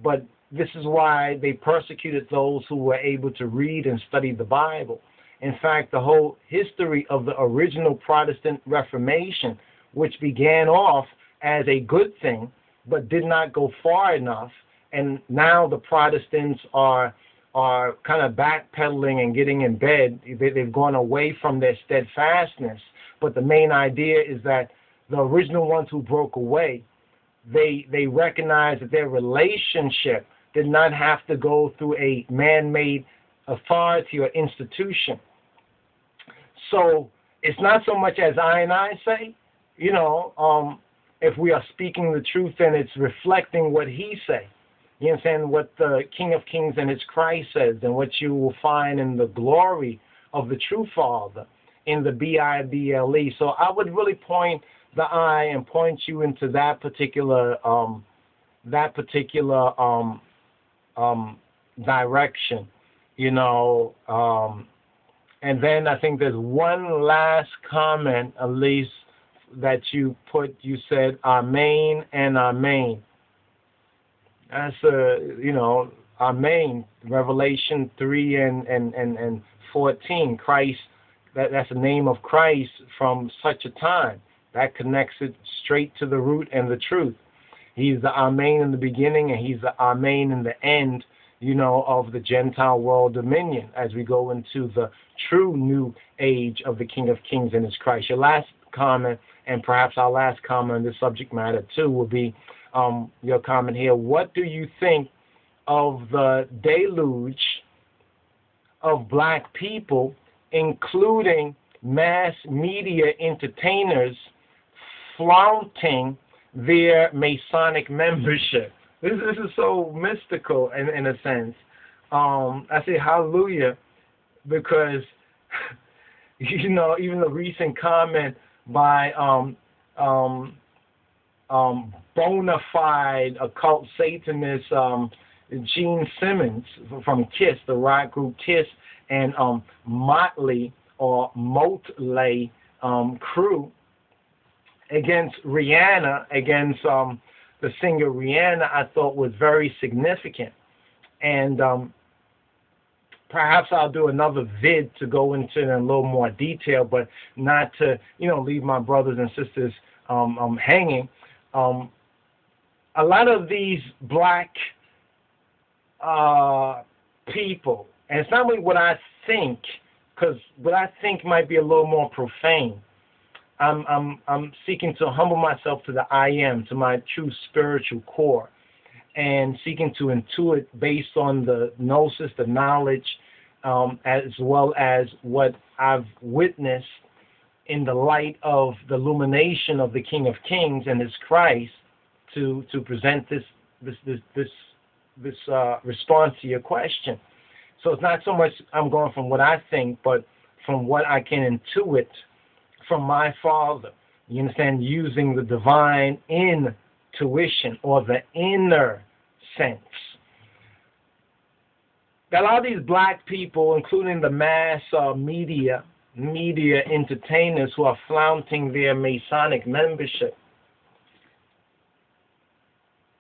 But this is why they persecuted those who were able to read and study the Bible. In fact, the whole history of the original Protestant Reformation, which began off as a good thing, but did not go far enough, and now the Protestants are kind of backpedaling and getting in bed. They've gone away from their steadfastness. But the main idea is that the original ones who broke away, they recognized that their relationship did not have to go through a man-made authority or institution. So it's not so much as I and I say, if we are speaking the truth, then it's reflecting what he say. You understand what the King of Kings and his Christ says, and what you will find in the glory of the true Father in the Bible. So I would really point the eye and point you into that particular direction, and then I think there's one last comment, at least, that you put. You said Amen and Amen. That's Amen. Revelation 3 and 14. Christ. That's the name of Christ from such a time. That connects it straight to the root and the truth. He's the Amen in the beginning, and he's the Amen in the end, of the Gentile world dominion as we go into the true new age of the King of Kings and his Christ. Your last comment, and perhaps our last comment on this subject matter too, will be your comment here. What do you think of the deluge of black people, including mass media entertainers, flaunting their Masonic membership? This is so mystical in a sense. I say hallelujah because, you know, even the recent comment by bona fide occult Satanist Gene Simmons from KISS, the rock group KISS, and Motley or Motley crew against Rihanna, against the singer Rihanna, I thought was very significant. And perhaps I'll do another vid to go into it in a little more detail, but not to, you know, leave my brothers and sisters hanging. A lot of these black people, and it's not really what I think, because what I think might be a little more profane. I'm seeking to humble myself to the I am, to my true spiritual core, and seeking to intuit based on the gnosis, the knowledge, as well as what I've witnessed in the light of the illumination of the King of Kings and His Christ, to present this response to your question. So it's not so much I'm going from what I think, but from what I can intuit from my Father. You understand? Using the divine intuition or the inner sense. Got a lot of these black people, including the mass media entertainers, who are flaunting their Masonic membership.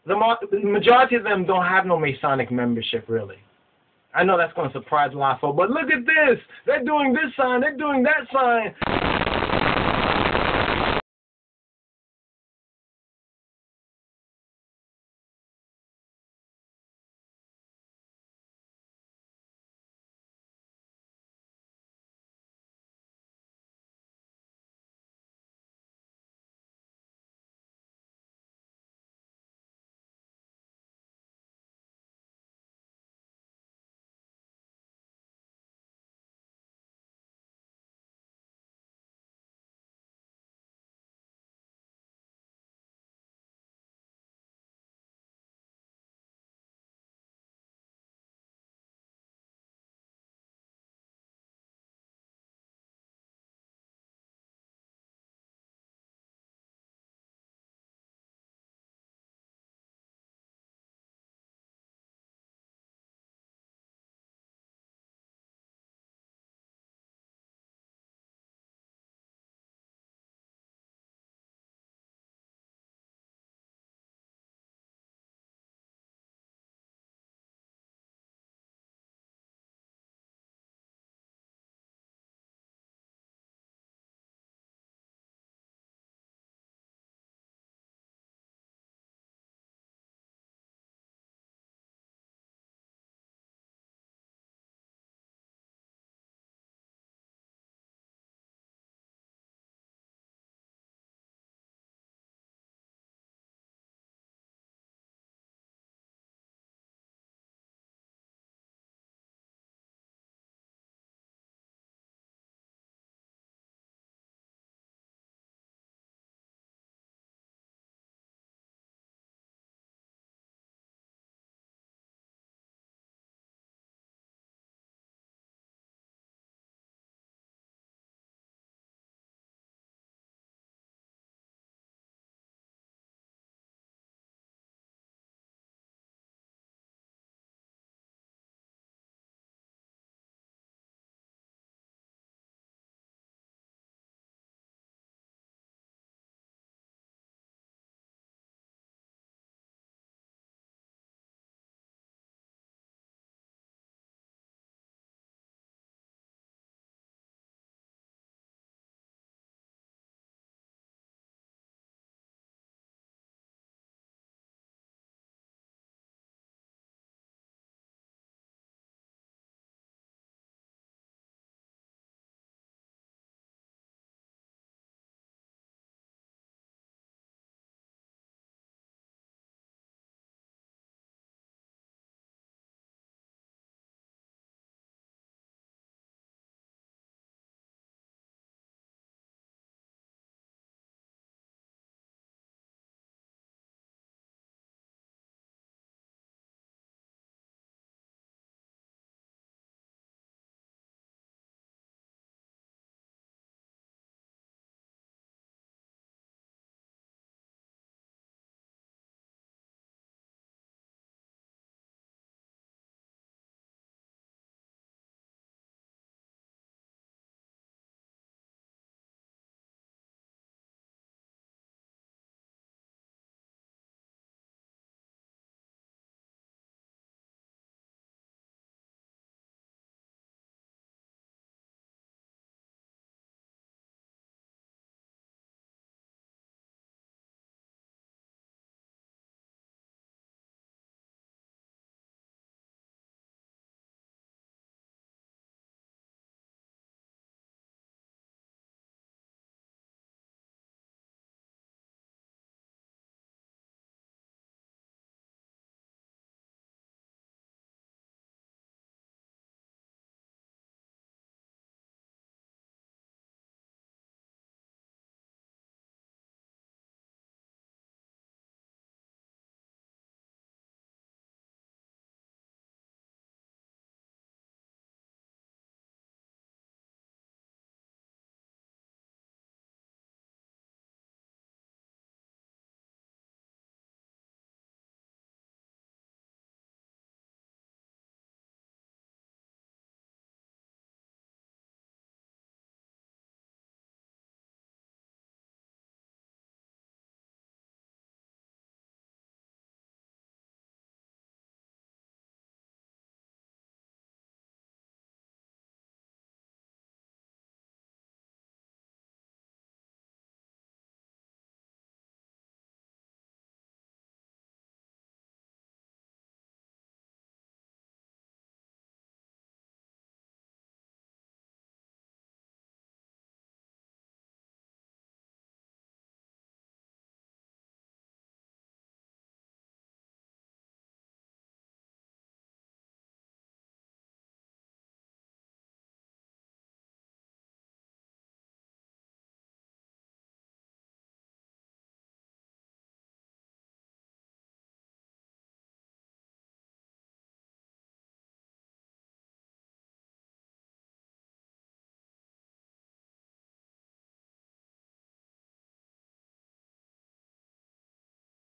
The majority of them don't have no Masonic membership, really. I know that's going to surprise a lot of folks, but look at this. They're doing this sign. They're doing that sign.